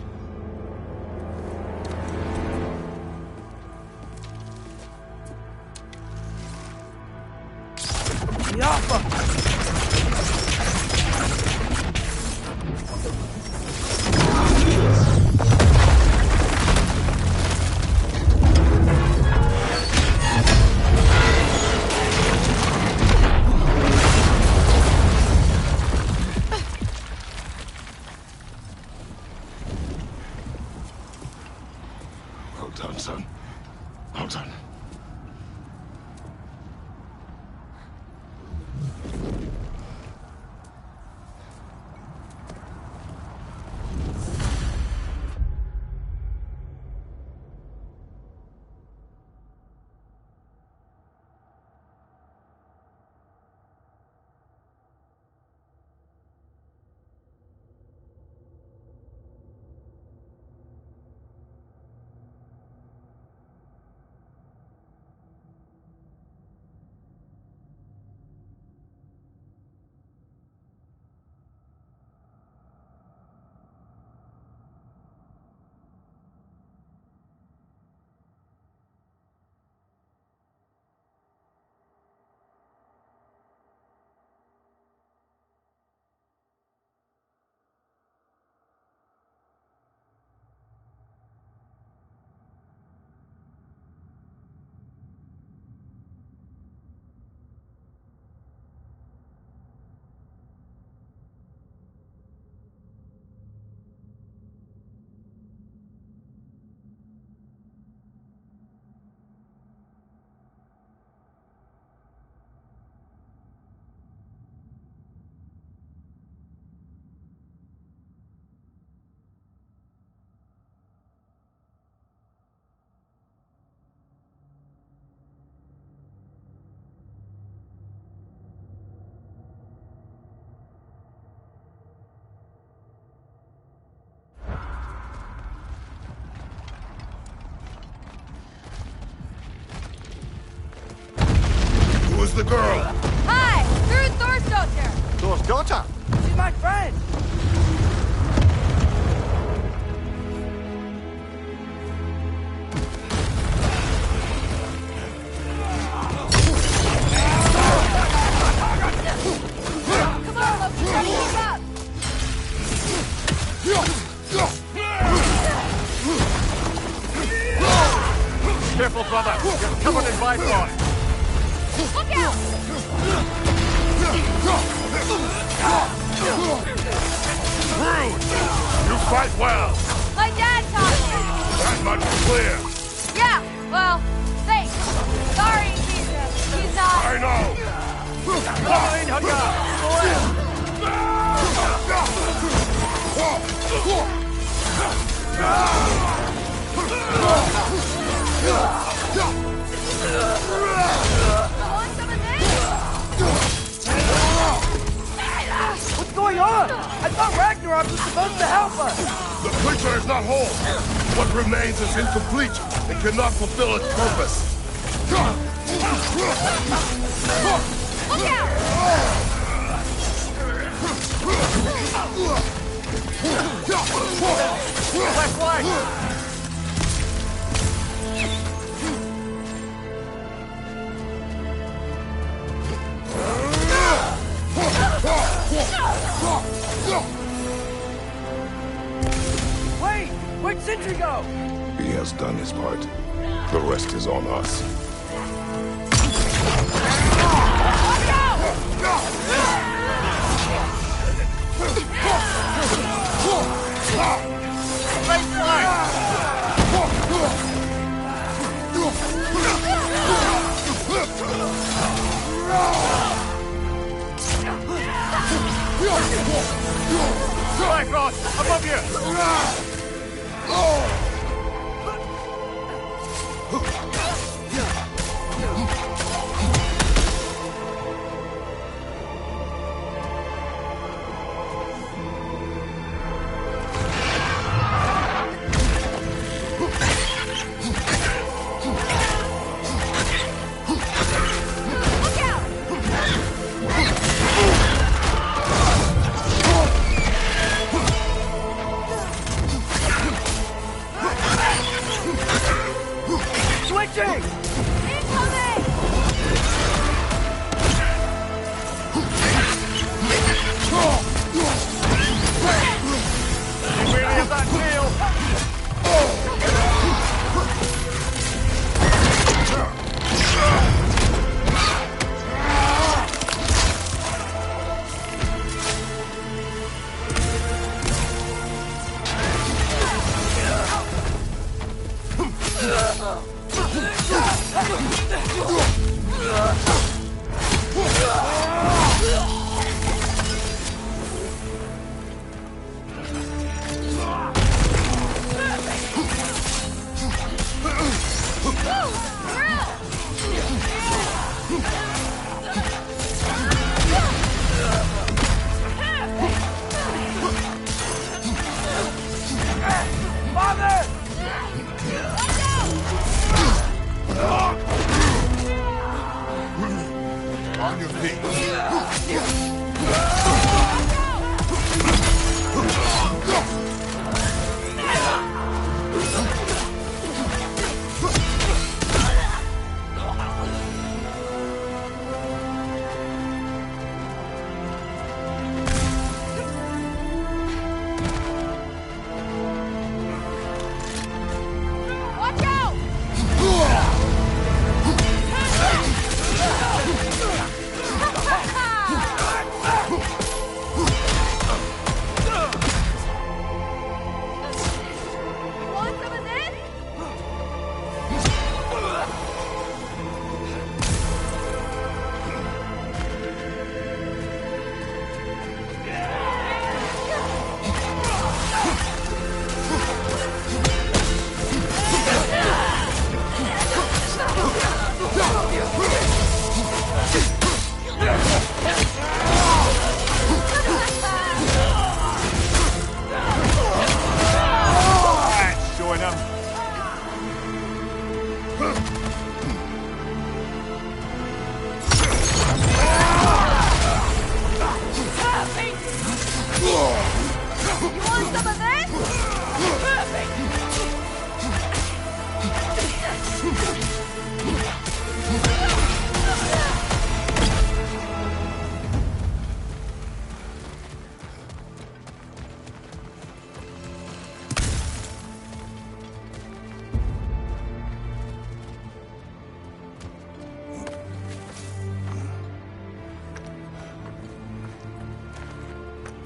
S3: Well done, son. Well done. Where's the girl?
S16: Hi! Through Thor's daughter!
S1: Thor's daughter?
S2: She's my friend!
S16: Come on, Loki, try to keep up!
S15: Careful, brother. You're covered in Bifrost.
S16: Look out!
S3: Rude! You fight well!
S16: My dad taught me!
S3: That much is clear!
S16: Yeah, well, thanks. Sorry, he's not...
S3: I know!
S2: What's going on? I thought Ragnarok was supposed to help us!
S3: The creature is not whole! What remains is incomplete and cannot fulfill its purpose!
S16: Look out!
S15: Left flank!
S2: Wait! Where'd Sentry go?
S3: He has done his part. The rest is on us.
S15: Bifrost, above you!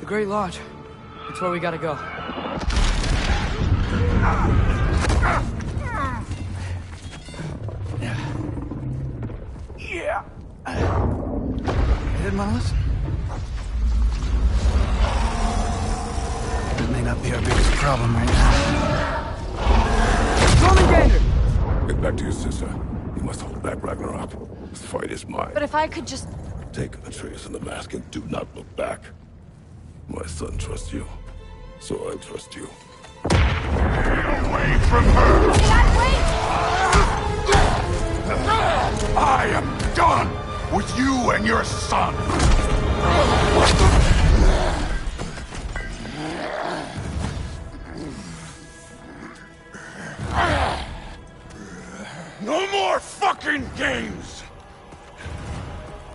S2: The Great Lodge. It's where we gotta go.
S3: Yeah. You didn't want to listen? That may not be our biggest problem right now.
S2: Roman Gander!
S18: Get back to your sister. You must hold back Ragnarok. This fight is mine.
S16: But if I could just...
S18: Take Atreus and the mask and do not look back. My son trusts you, so I trust you.
S3: Away from her! I am done with you and your son! No more fucking games!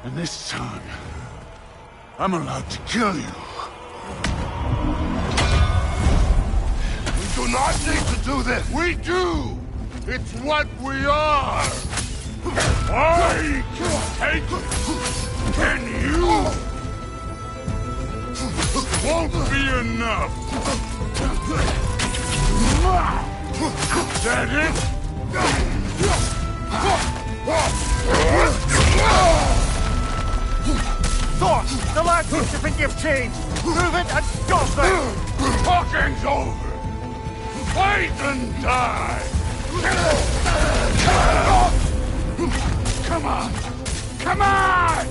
S3: And this time, I'm allowed to kill you. We do not need to do this! We do! It's what we are! I can take it! Can you? Won't be enough! Is that it?
S1: Thor! The lad seems to think you've changed! Prove it and stop them!
S3: Talking's over! Fight and die! Come on! Come on!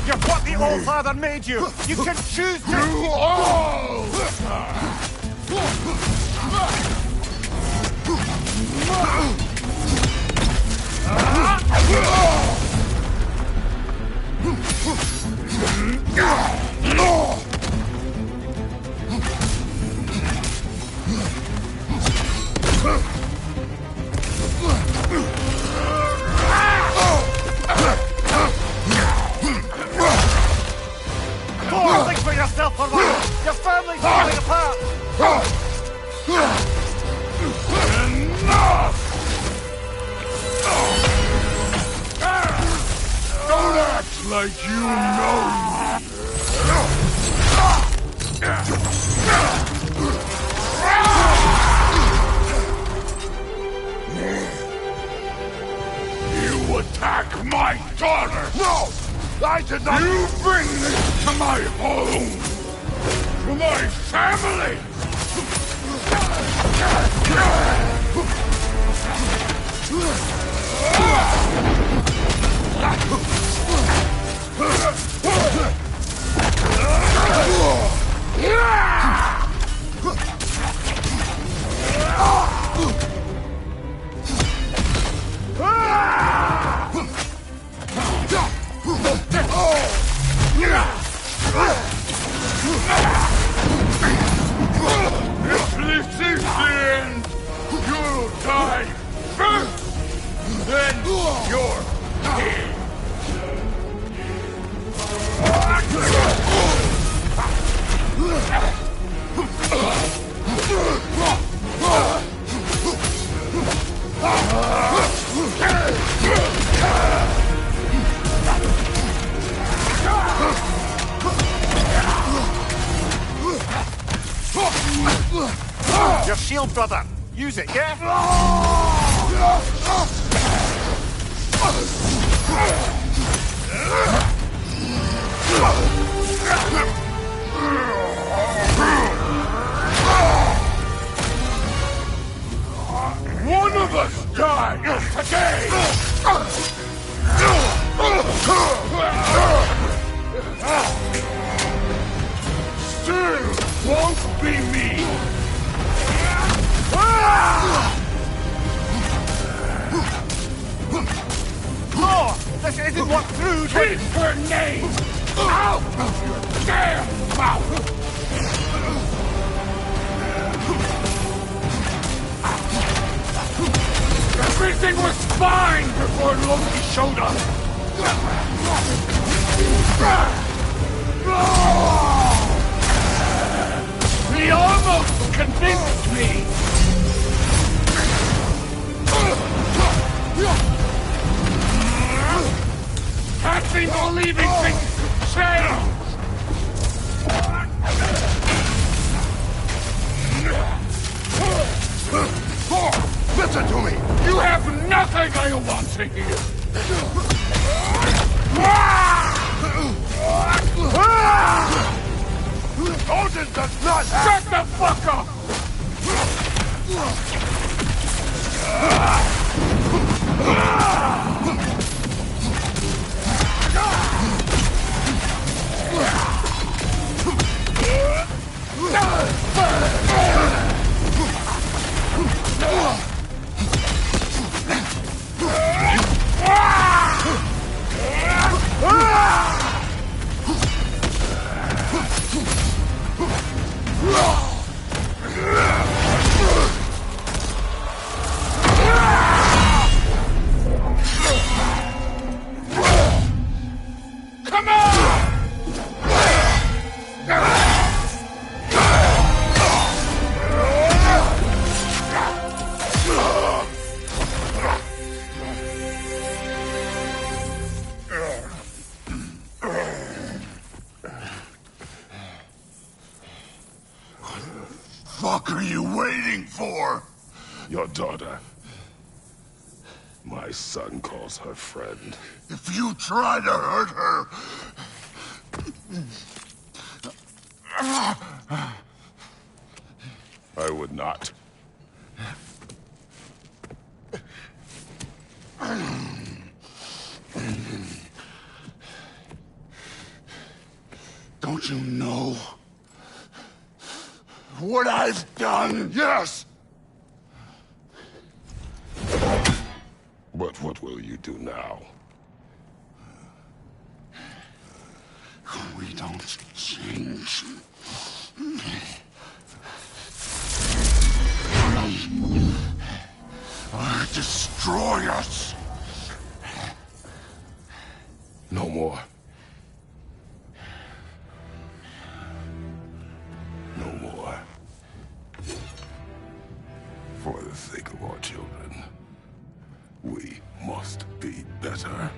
S1: You're what the All-Father made you! You can choose to...
S3: You all!
S1: Think for yourself for once! Your family's falling apart!
S3: Enough! Don't act like you know me. You attack my daughter! No! I did not... You bring this to my home! To my family! If this is the end, you'll die first, then you're king.
S1: Your shield, brother! Use it, yeah?
S3: One of us dies today! Still won't be me!
S1: Thor! This isn't what through...
S3: Keep her name out of your damn mouth! Everything was fine before Loki showed up! He almost convinced me! Can't be Listen to me! You have nothing I want to hear! Odin does not shut the fuck up! Come on! What are you waiting for?
S18: Your daughter. My son calls her friend.
S3: If you try to hurt her...
S18: I would not.
S3: Don't you know what I've done? Yes!
S18: But what will you do now?
S3: We don't change. Or destroy us.
S18: No more. No more. For the sake of our children, we must be better.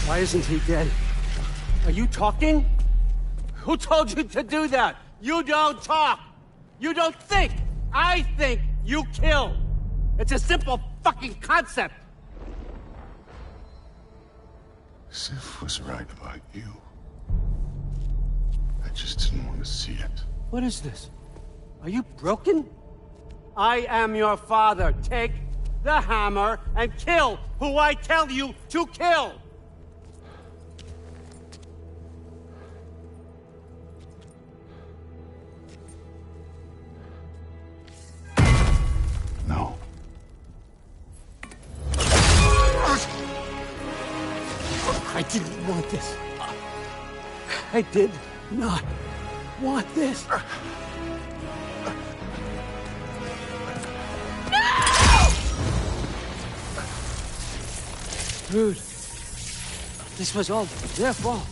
S19: Why isn't he dead? Are you talking? Who told you to do that? You don't talk! You don't think! I think you kill! It's a simple fucking concept!
S3: Sif was right about you. I just didn't want to see it.
S19: What is this? Are you broken? I am your father. Take the hammer and kill who I tell you to kill!
S3: No.
S19: I didn't want this. I did not want this. Dude, this was all their fault.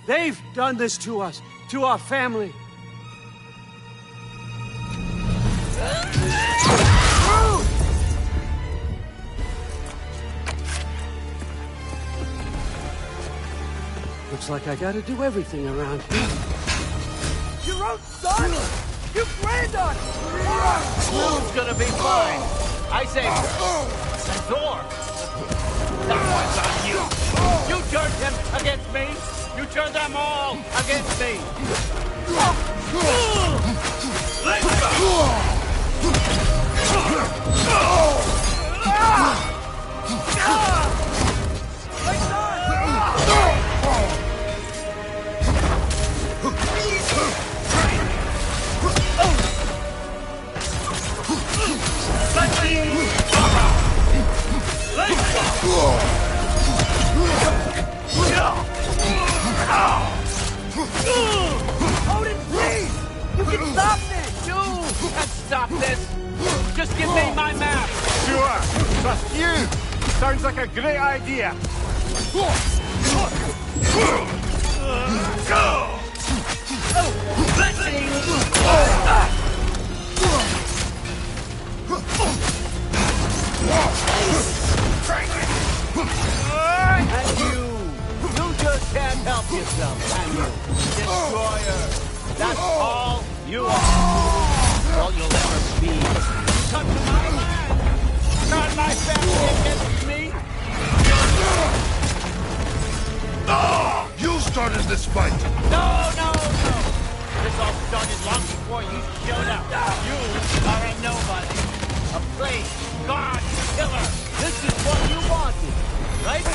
S19: They've done this to us, to our family. Looks like I gotta do everything around here.
S20: Your own son? You granddaughter!
S15: Smooth's gonna be fine. I say, Thor. That one's on you. You turned him against me. You turned them all against me. Let's go.
S20: Odin, please! You can stop this!
S15: You can stop this! Just give me my map! Sure! Trust you! Sounds like a great idea! come to my land! Turn my family against me!
S3: You started this fight!
S15: No, no, no! This all started long before you showed up. You are a nobody. A plague, god, killer. This is what you wanted, right?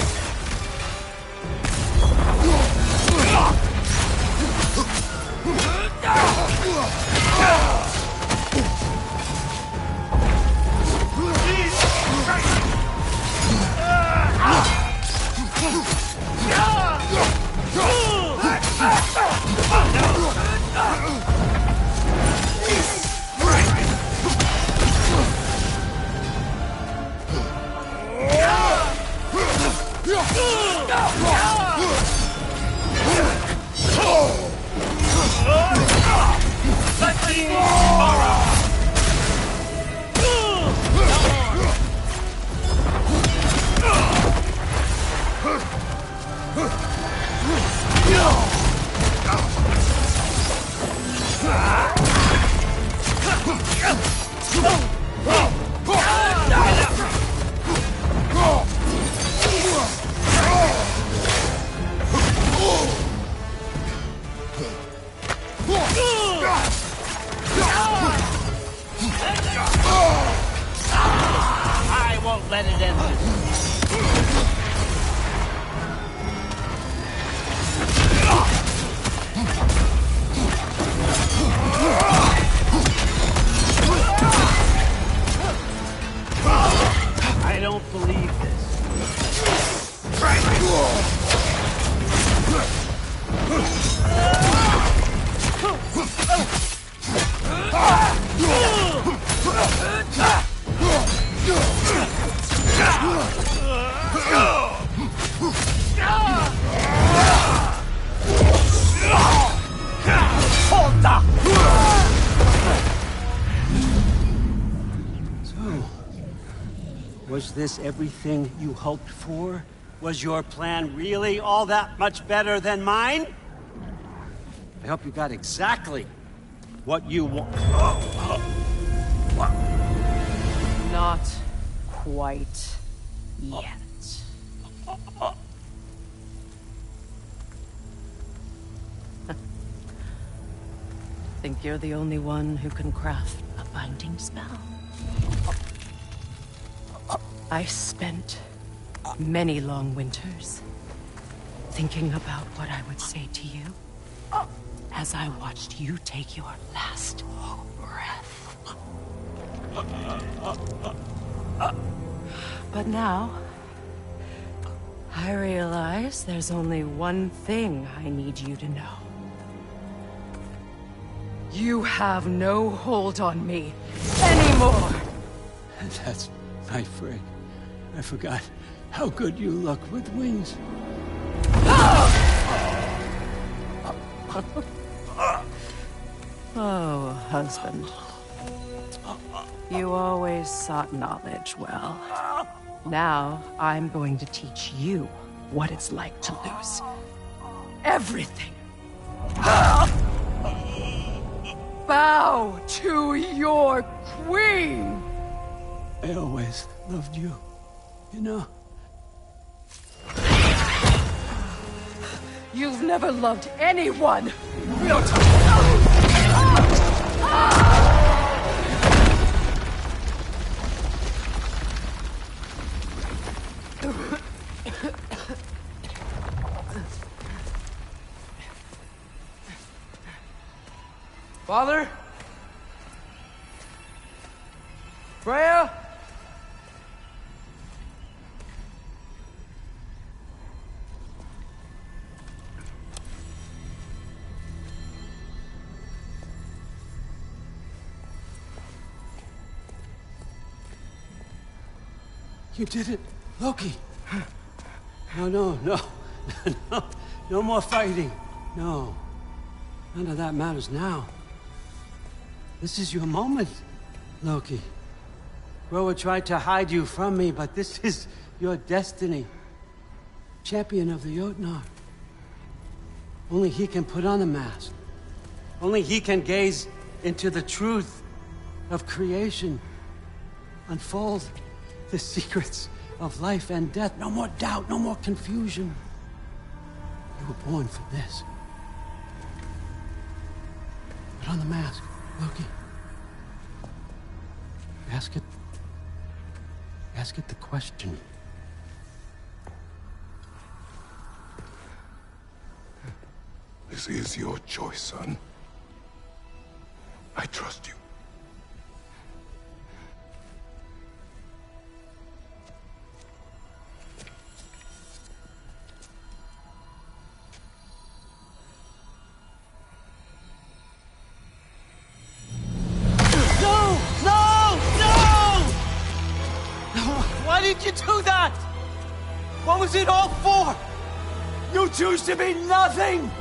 S15: I won't let it end this way. I don't believe this.
S19: Was this everything you hoped for? Was your plan really all that much better than mine? I hope you got exactly what you want.
S4: Not quite yet. Think you're the only one who can craft a binding spell? I spent many long winters thinking about what I would say to you as I watched you take your last breath. But now, I realize there's only one thing I need you to know. You have no hold on me anymore!
S19: That's my friend. I forgot how good you look with wings.
S4: Oh, husband. You always sought knowledge well. Now, I'm going to teach you what it's like to lose everything. Bow to your queen!
S19: I always loved you, you know.
S4: You've never loved anyone!
S20: Father? Freya?
S19: You did it, Loki. No, no, no. No, no more fighting. No. None of that matters now. This is your moment, Loki. Groa tried to hide you from me, but this is your destiny. Champion of the Jotnar. Only he can put on the mask. Only he can gaze into the truth of creation unfold the secrets of life and death. No more doubt, no more confusion. You were born for this. Put on the mask, Loki. Ask it the question.
S3: This is your choice, son. I trust you.
S19: No! No! No! Why did you do that? What was it all for? You choose to be nothing!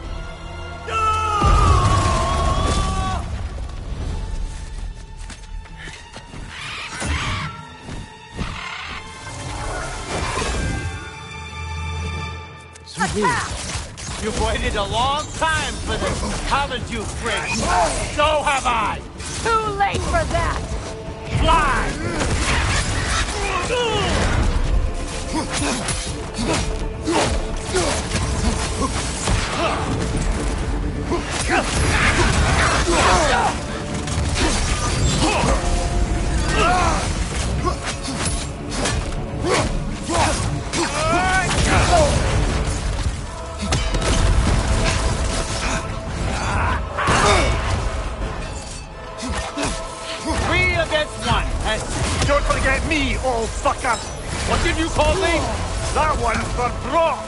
S15: You've waited a long time for this, haven't you, Fritz? So have I!
S12: Too late for that!
S15: Fly! Three against one, and don't forget me, old fucker! What did you call me? That one's for Brock!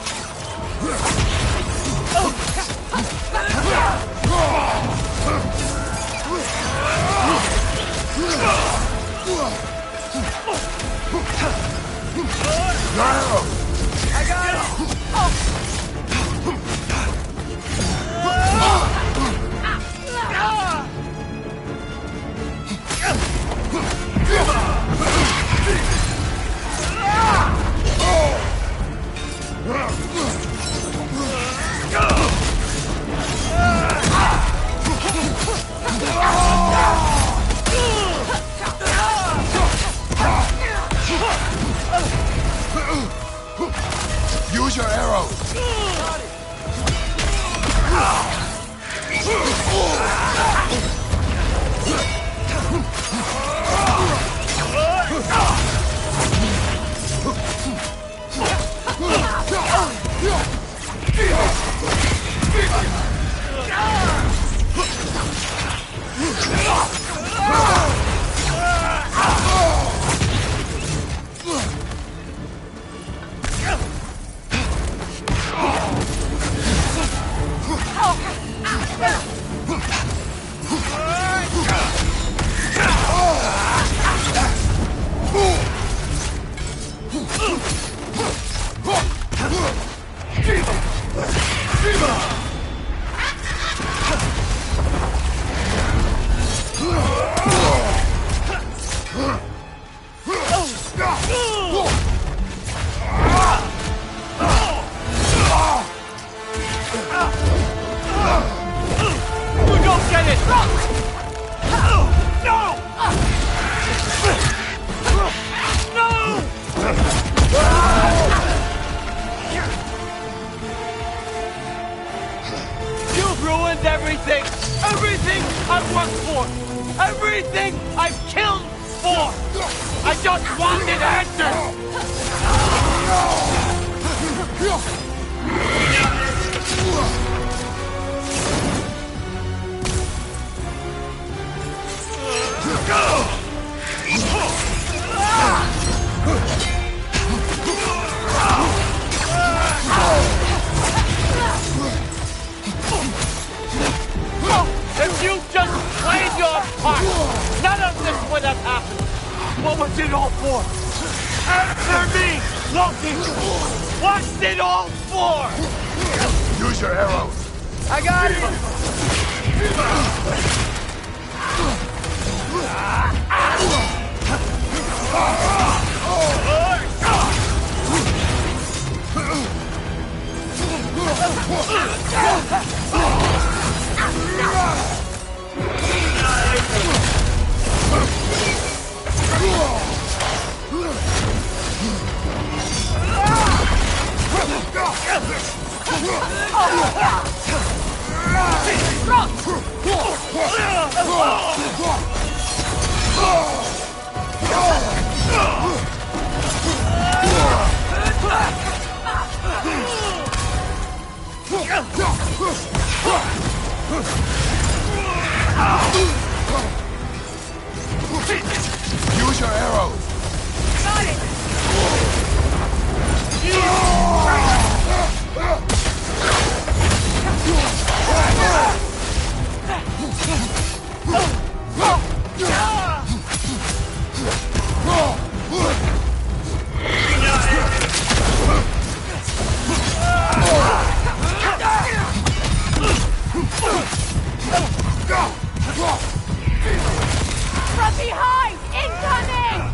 S19: I got it!
S3: Use your arrows!
S15: Everything I've worked for! Everything I've killed for! I just wanted answers! If you just played your part, none of this would have happened. What was it all for? Answer me, Loki! What's it all for?
S3: Use your arrows.
S19: I got it!
S12: behind! Incoming!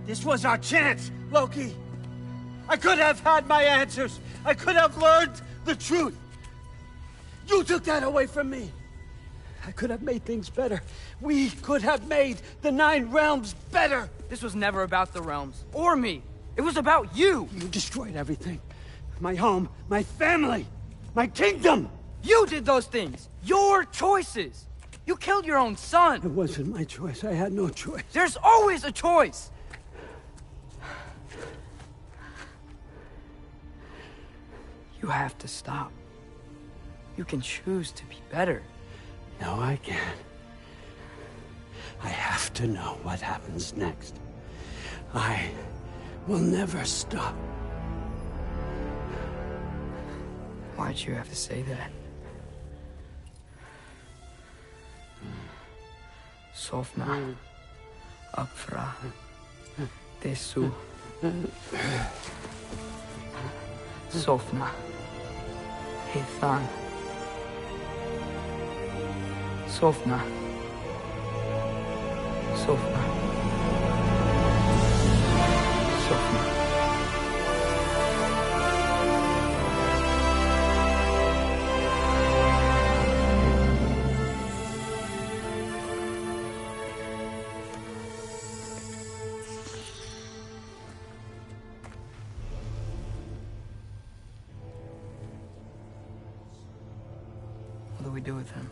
S19: This was our chance, Loki. I could have had my answers. I could have learned the truth. You took that away from me. I could have made things better. We could have made the 9 realms better.
S2: This was never about the realms, or me. It was about you.
S19: You destroyed everything. My home, my family, my kingdom.
S2: You did those things. Your choices. You killed your own son.
S19: It wasn't my choice. I had no choice.
S2: There's always a choice. You have to stop. You can choose to be better.
S19: No, I can't. I have to know what happens next. I will never stop.
S2: Why'd you have to say that? Sofna. Apfra. Desu. Sofna. Hithan. Sofna. Sofna. Sofna. What do we do with him?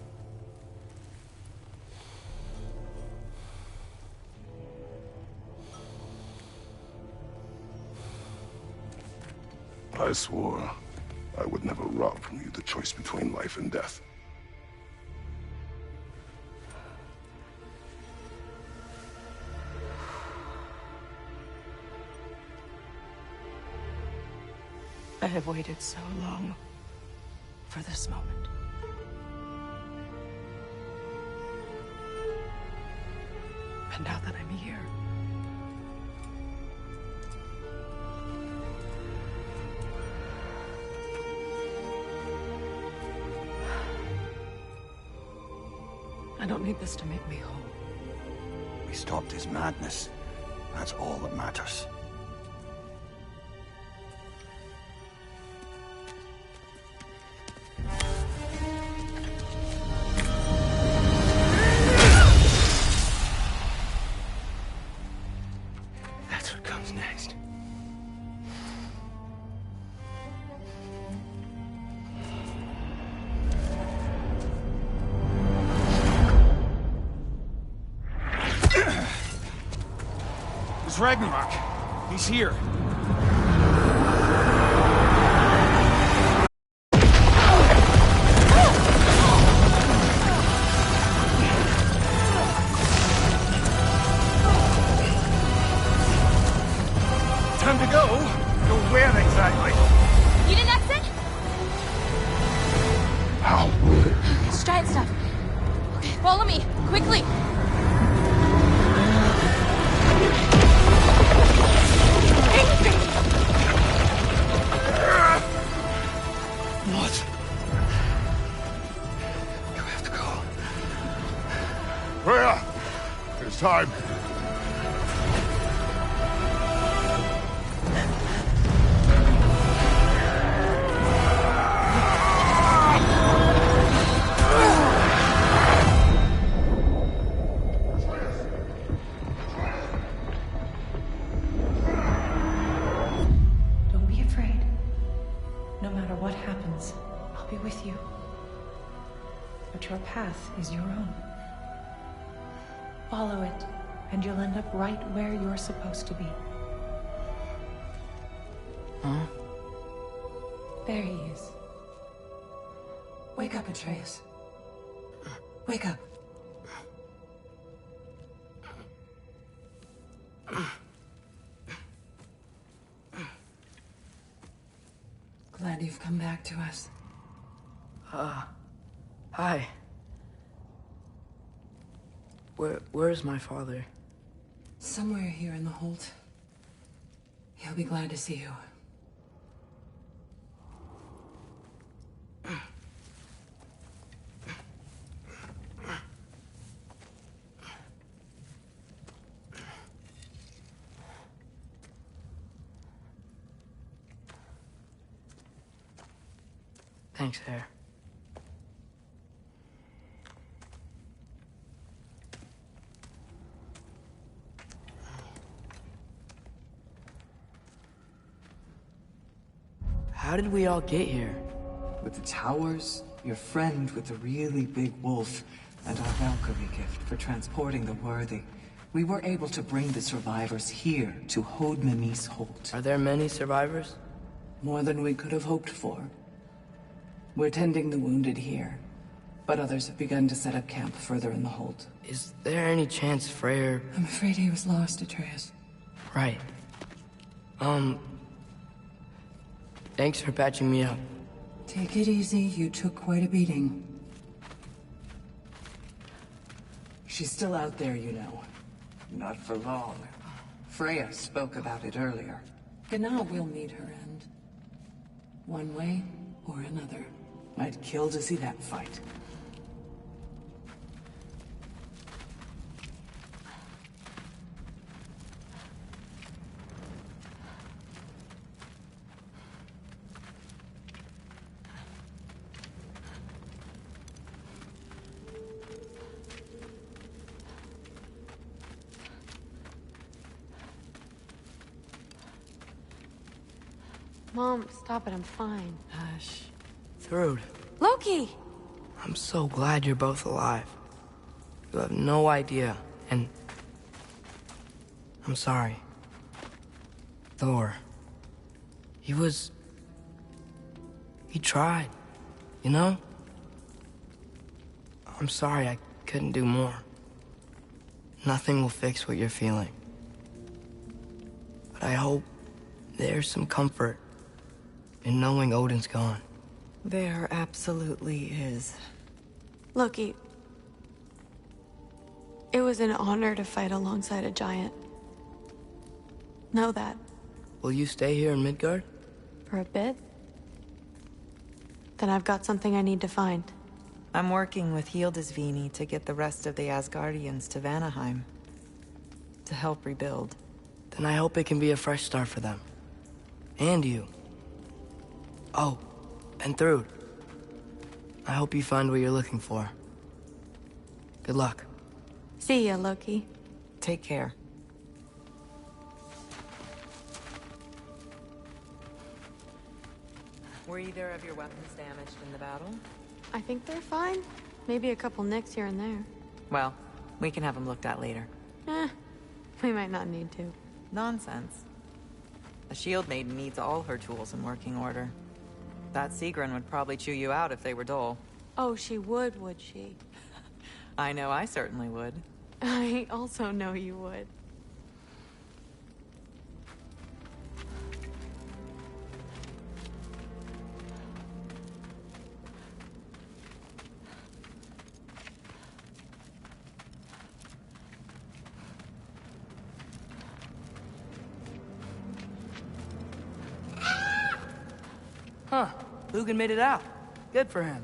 S18: I swore I would never rob from you the choice between life and death.
S11: I have waited so long for this moment. And now that I'm here, I don't need this to make me whole.
S14: We stopped his madness. That's all that matters.
S17: That's what comes next.
S6: It's Ragnarok. He's here. Time to go. Go where exactly?
S12: Need an exit?
S18: How?
S12: It's giant stuff. Okay, follow me, quickly.
S19: What?
S18: You have to go. Freya! It's time.
S11: Don't be afraid. No matter what happens, I'll be with you. But your path is your own. Follow it, and you'll end up right where you're supposed to be.
S2: Huh?
S11: There he is. Wake up, Atreus. Wake up.
S5: glad you've come back to us.
S2: Hi. Where's my father?
S5: Somewhere here in the hold. He'll be glad to see you.
S2: Thanks, Hare. How did we all get here?
S5: With the towers, your friend with the really big wolf, and our Valkyrie gift for transporting the worthy, we were able to bring the survivors here to Hod Mimi's hold.
S2: Are there many survivors?
S5: More than we could have hoped for. We're tending the wounded here, but others have begun to set up camp further in the hold.
S2: Is there any chance Freyr...
S5: I'm afraid he was lost, Atreus.
S2: Right. Thanks for patching me up.
S5: Take it easy, you took quite a beating. She's still out there, you know. Not for long. Freya spoke about it earlier. Gná will meet her end. One way or another. I'd kill to see that fight.
S16: Mom, stop it. I'm fine.
S2: Hush. Thrud.
S16: Loki!
S2: I'm so glad you're both alive. You have no idea, and... I'm sorry. Thor. He tried, you know? I'm sorry I couldn't do more. Nothing will fix what you're feeling. But I hope there's some comfort in knowing Odin's gone.
S11: There absolutely is.
S16: Loki, it was an honor to fight alongside a giant. Know that.
S2: Will you stay here in Midgard?
S16: For a bit? Then I've got something I need to find.
S11: I'm working with Hildisvíni to get the rest of the Asgardians to Vanaheim. To help rebuild.
S2: Then I hope it can be a fresh start for them. And you. Oh, and Thrud. I hope you find what you're looking for. Good luck.
S16: See ya, Loki.
S11: Take care. Were either of your weapons damaged in the battle?
S16: I think they're fine. Maybe a couple nicks here and there.
S11: Well, we can have them looked at later.
S16: We might not need to.
S11: Nonsense. The Shield Maiden needs all her tools in working order. That Sigrun would probably chew you out if they were dull.
S16: Oh, she would she?
S11: I know I certainly would.
S16: I also know you would.
S2: Huh. Lugan made it out. Good for him.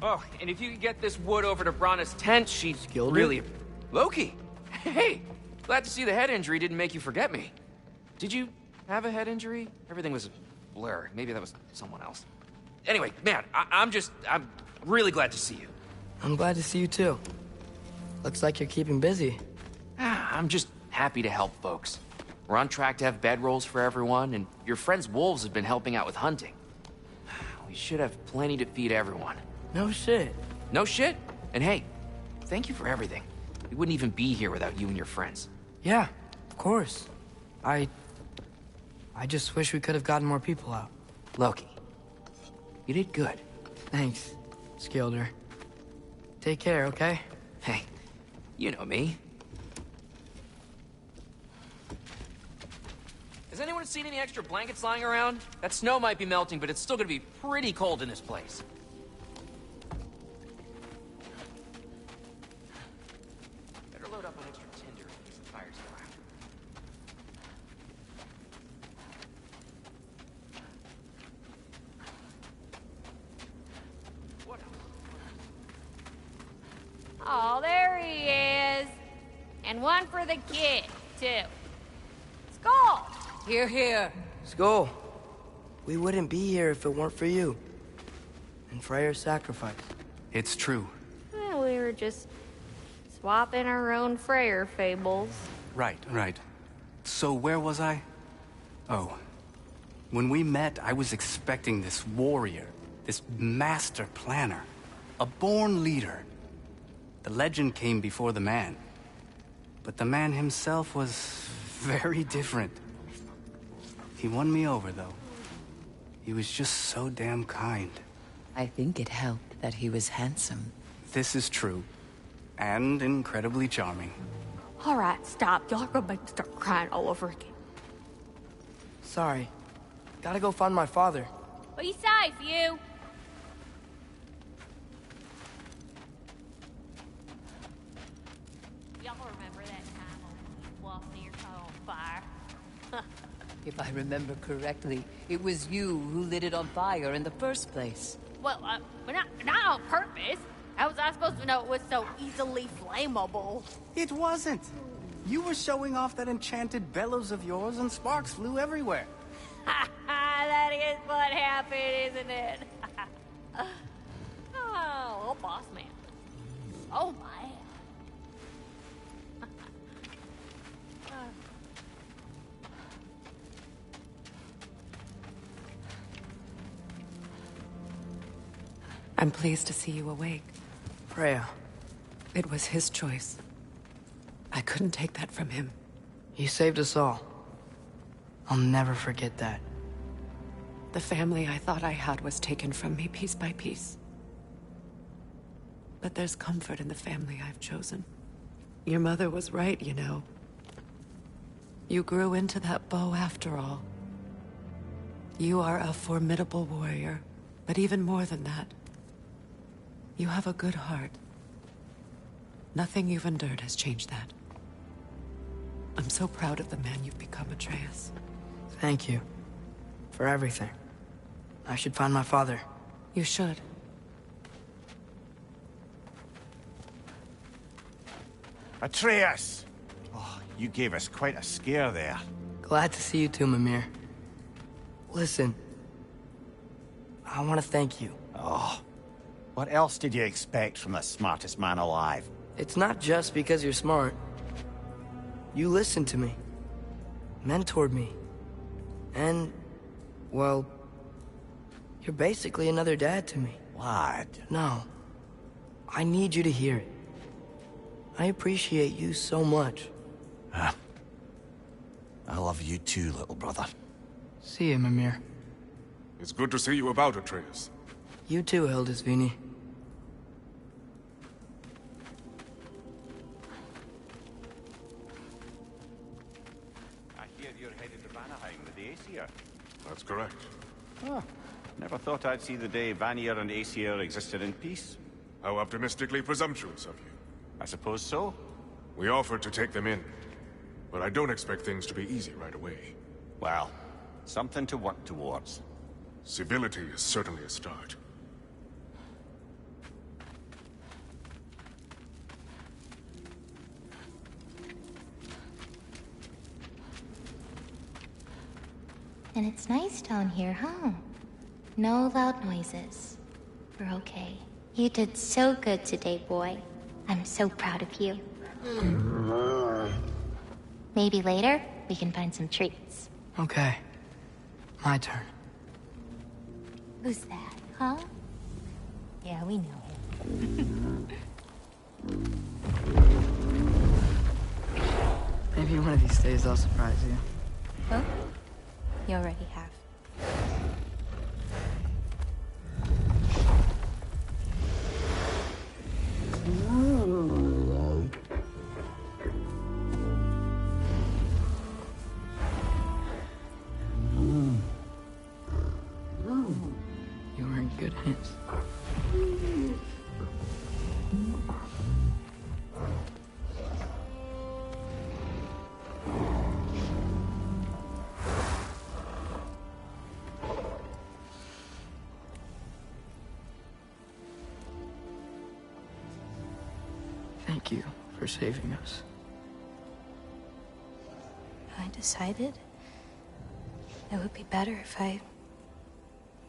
S17: Oh, and if you could get this wood over to Brana's tent, she'd
S2: Skilled
S17: really...
S2: it?
S17: Loki! Hey! Glad to see the head injury didn't make you forget me. Did you have a head injury? Everything was a blur. Maybe that was someone else. Anyway, man, I'm really glad to see you.
S2: I'm glad to see you too. Looks like you're keeping busy.
S17: I'm just happy to help folks. We're on track to have bedrolls for everyone, and your friend's wolves have been helping out with hunting. We should have plenty to feed everyone.
S2: No shit.
S17: No shit? And hey, thank you for everything. We wouldn't even be here without you and your friends.
S2: Yeah, of course. I just wish we could have gotten more people out.
S17: Loki, you did good.
S2: Thanks, Skilder. Take care, okay?
S17: Hey, you know me. Has anyone seen any extra blankets lying around? That snow might be melting, but it's still gonna be pretty cold in this place. Better load up on extra tinder in case the fire's still out. What else?
S12: Oh, there he is. And one for the kid, too. Skull!
S20: Here, here.
S2: Skull, we wouldn't be here if it weren't for you. And Freyr's sacrifice.
S21: It's true.
S12: Well, we were just swapping our own Freyr fables.
S21: Right. So where was I? Oh. When we met, I was expecting this warrior, this master planner, a born leader. The legend came before the man. But the man himself was very different. He won me over, though. He was just so damn kind.
S22: I think it helped that he was handsome.
S21: This is true. And incredibly charming.
S12: All right, stop. Y'all are gonna make me start crying all over again.
S2: Sorry. Gotta go find my father.
S12: Be safe, you. Y'all remember that time when you walked near caught on fire?
S22: If I remember correctly, it was you who lit it on fire in the first place.
S12: Well, not on purpose. How was I supposed to know it was so easily flammable?
S21: It wasn't. You were showing off that enchanted bellows of yours and sparks flew everywhere.
S12: That is what happened, isn't it? Oh, boss man. Oh, my.
S11: I'm pleased to see you awake.
S2: Freya.
S11: It was his choice. I couldn't take that from him.
S2: He saved us all. I'll never forget that.
S11: The family I thought I had was taken from me piece by piece. But there's comfort in the family I've chosen. Your mother was right, you know. You grew into that bow after all. You are a formidable warrior, but even more than that, you have a good heart. Nothing you've endured has changed that. I'm so proud of the man you've become, Atreus.
S2: Thank you. For everything. I should find my father.
S11: You should.
S1: Atreus! Oh, you gave us quite a scare there.
S2: Glad to see you too, Mimir. Listen. I want to thank you.
S1: Oh. What else did you expect from the smartest man alive?
S2: It's not just because you're smart. You listened to me. Mentored me. And, well, you're basically another dad to me.
S1: Lad.
S2: No. I need you to hear it. I appreciate you so much.
S1: I love you too, little brother.
S2: See you, Mimir.
S7: It's good to see you about, Atreus.
S2: You too, Hildisvini.
S1: I hear you're headed to Vanaheim with the Aesir.
S7: That's correct.
S1: Oh, never thought I'd see the day Vanir and Aesir existed in peace.
S7: How optimistically presumptuous of you.
S1: I suppose so.
S7: We offered to take them in, but I don't expect things to be easy right away.
S1: Well, something to work towards.
S7: Civility is certainly a start.
S23: And it's nice down here, huh? No loud noises. We're okay. You did so good today, boy. I'm so proud of you. Maybe later, we can find some treats.
S2: Okay. My turn.
S23: Who's that, huh? Yeah, we know him.
S2: Maybe one of these days I'll surprise you.
S23: Huh? You already have.
S2: Thank you for saving us.
S23: I decided it would be better if I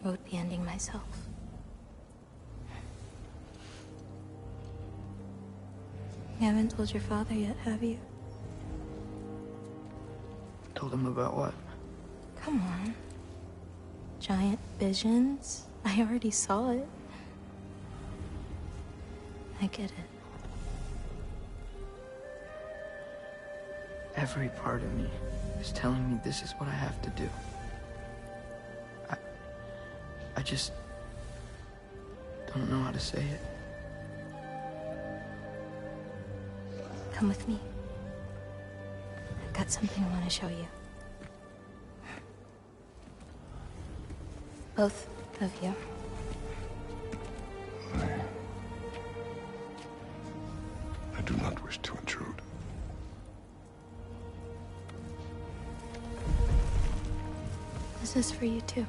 S23: wrote the ending myself. You haven't told your father yet, have you?
S2: Told him about what?
S23: Come on. Giant visions? I already saw it. I get it.
S2: Every part of me is telling me this is what I have to do. I just don't know how to say it.
S23: Come with me. I've got something I want to show you. Both of you.
S18: I do not wish to intrude.
S23: This is for you too.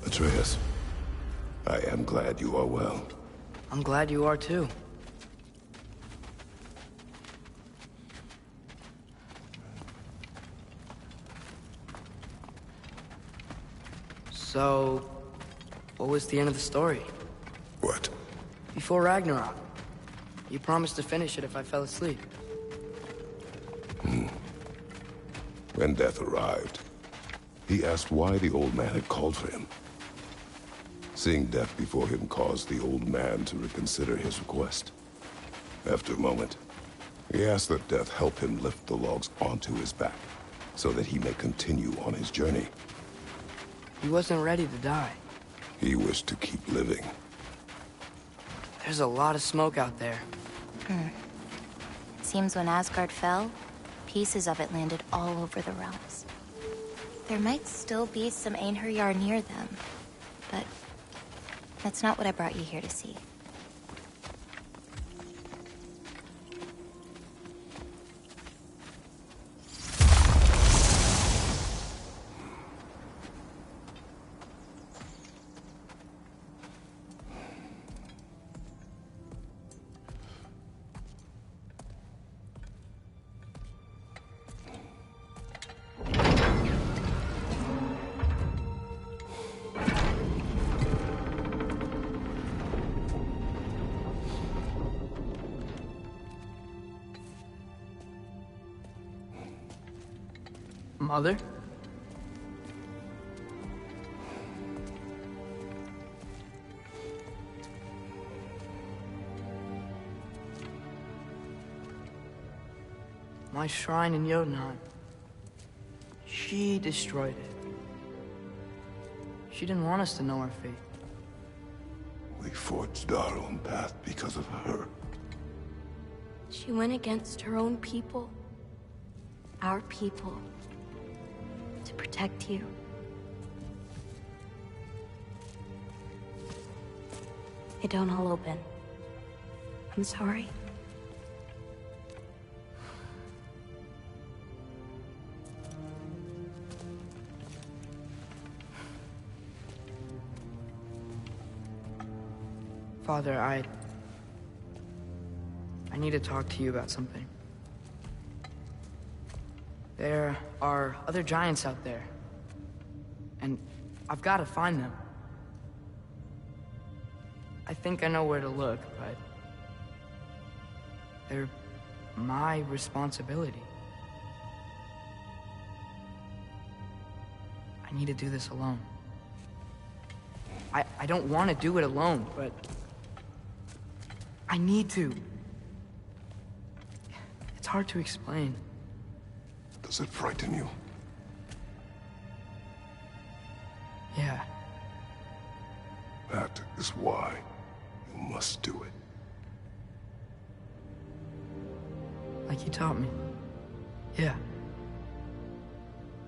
S18: Atreus, I am glad you are well.
S2: I'm glad you are too. So, what was the end of the story?
S18: What?
S2: Before Ragnarok. You promised to finish it if I fell asleep.
S18: When death arrived, he asked why the old man had called for him. Seeing death before him caused the old man to reconsider his request. After a moment, he asked that death help him lift the logs onto his back, so that he may continue on his journey.
S2: He wasn't ready to die.
S18: He wished to keep living.
S2: There's a lot of smoke out there.
S23: It seems when Asgard fell, pieces of it landed all over the realms. There might still be some Einherjar near them, but that's not what I brought you here to see.
S2: Mother? My shrine in Jotunheim. She destroyed it. She didn't want us to know our fate.
S18: We forged our own path because of her.
S23: She went against her own people. Our people. To protect you. They don't all open. I'm sorry.
S2: Father, I need to talk to you about something. There are other giants out there, and I've got to find them. I think I know where to look, but they're my responsibility. I need to do this alone. I don't want to do it alone, but I need to. It's hard to explain.
S18: Does it frighten you?
S2: Yeah.
S18: That is why you must do it.
S2: Like you taught me. Yeah.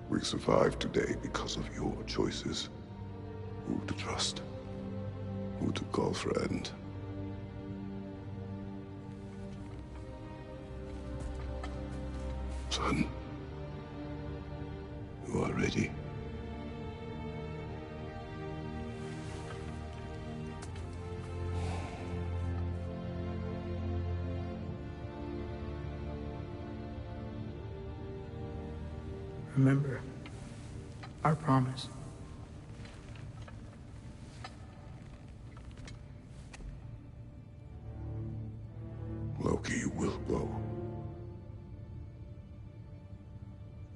S18: We survived today because of your choices. Who to trust. Who to call friend. You are ready.
S2: Remember our promise.
S18: Loki will go.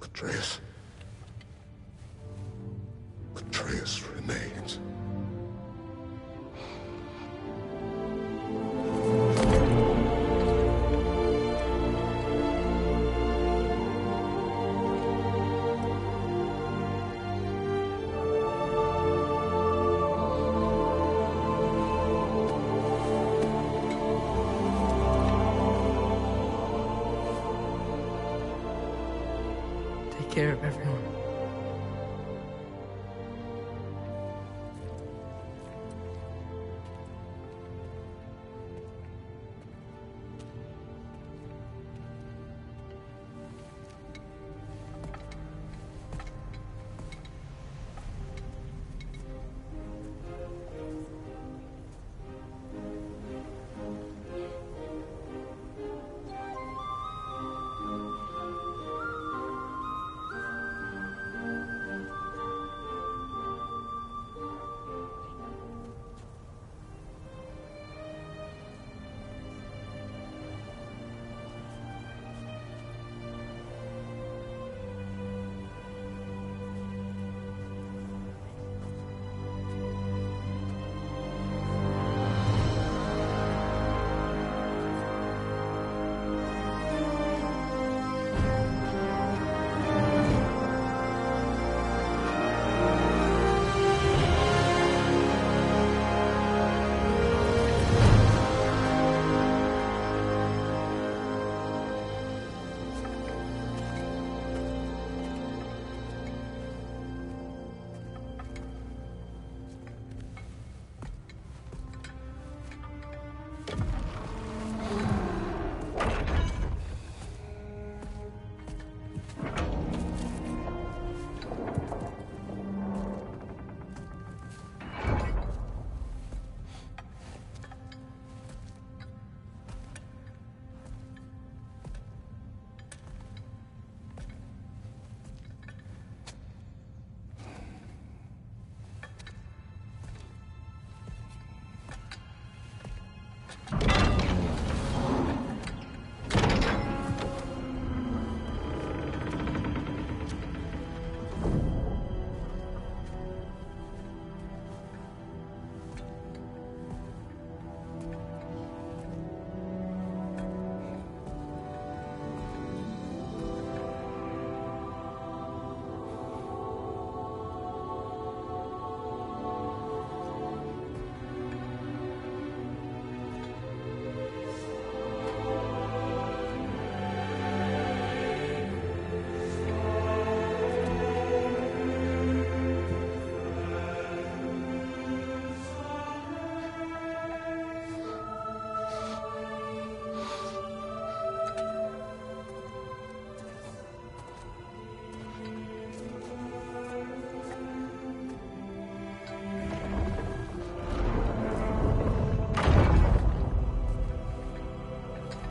S18: Atreus. Atreus remains.
S2: Take care of everyone.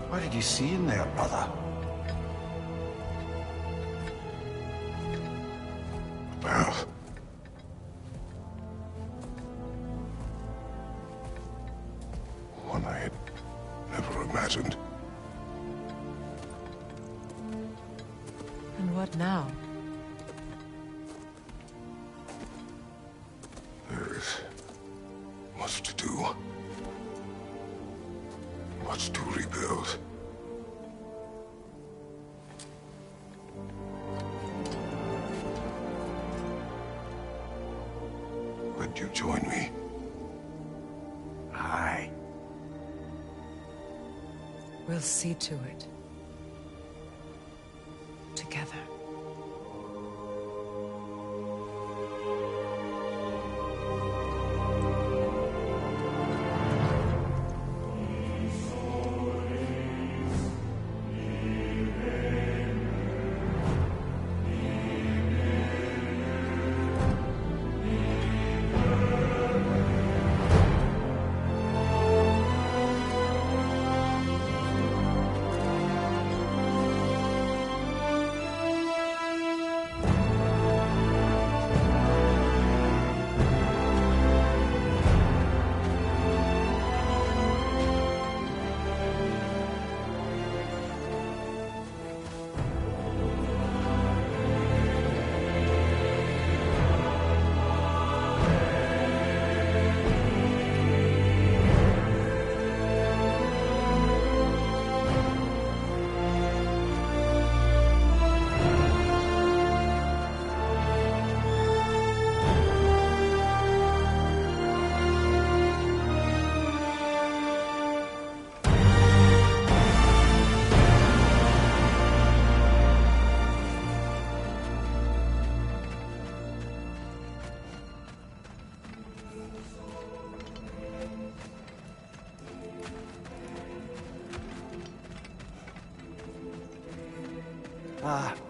S14: What did you see in there, brother?
S18: Path. One I had never imagined.
S11: And what now?
S18: There is much to do. Much to rebuild. Would you join me?
S14: Aye.
S11: We'll see to it. Together.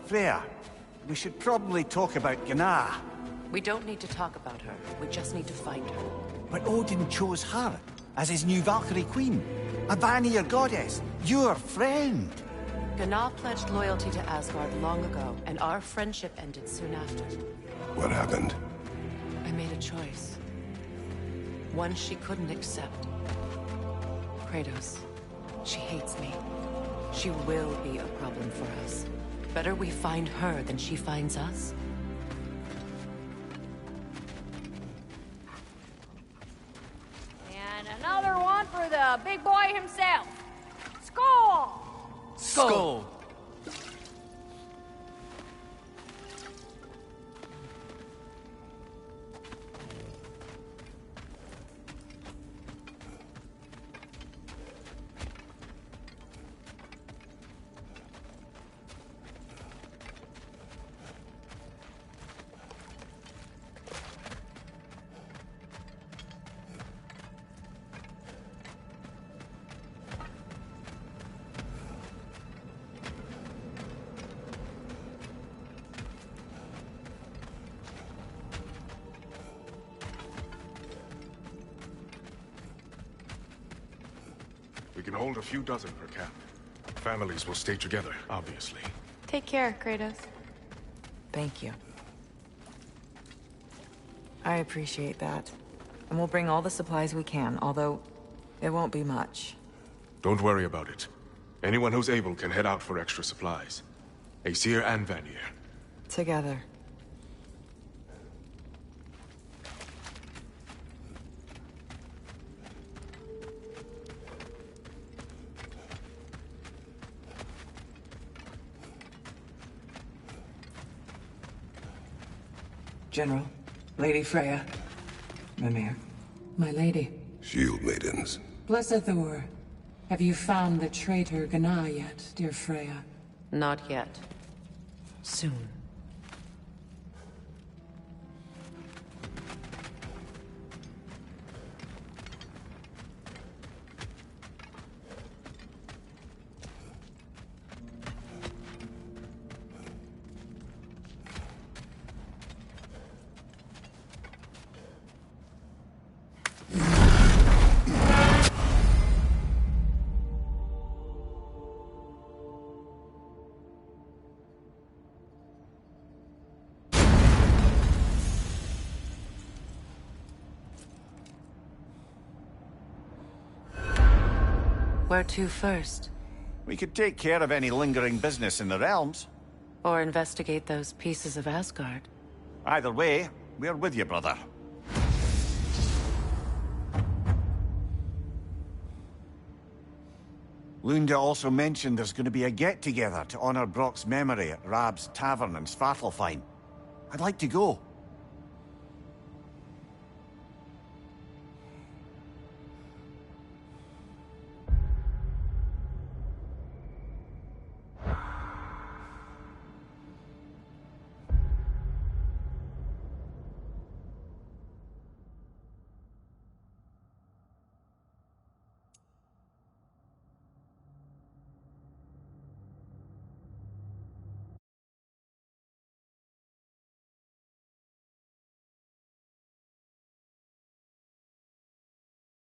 S1: Freya, we should probably talk about Gná.
S4: We don't need to talk about her. We just need to find her.
S1: But Odin chose her as his new Valkyrie queen. A Vanir goddess, your friend.
S4: Gná pledged loyalty to Asgard long ago, and our friendship ended soon after.
S18: What happened?
S4: I made a choice. One she couldn't accept. Kratos. She hates me. She will be a problem for us. Better we find her than she finds us.
S12: And another one for the big boy himself. Skull!
S21: Skull!
S7: We can hold a few dozen per camp. Families will stay together, obviously.
S16: Take care, Kratos.
S2: Thank you. I appreciate that. And we'll bring all the supplies we can, although it won't be much.
S7: Don't worry about it. Anyone who's able can head out for extra supplies. Aesir and Vanir.
S2: Together.
S5: General, Lady Freya, Mimir, my lady.
S18: Shield maidens.
S5: Blessed Thor, have you found the traitor Gná yet, dear Freya?
S4: Not yet. Soon. Where to first?
S1: We could take care of any lingering business in the realms.
S4: Or investigate those pieces of Asgard.
S1: Either way, we're with you, brother. Lunda also mentioned there's going to be a get-together to honor Brock's memory at Rab's Tavern in Svartalfheim. I'd like to go.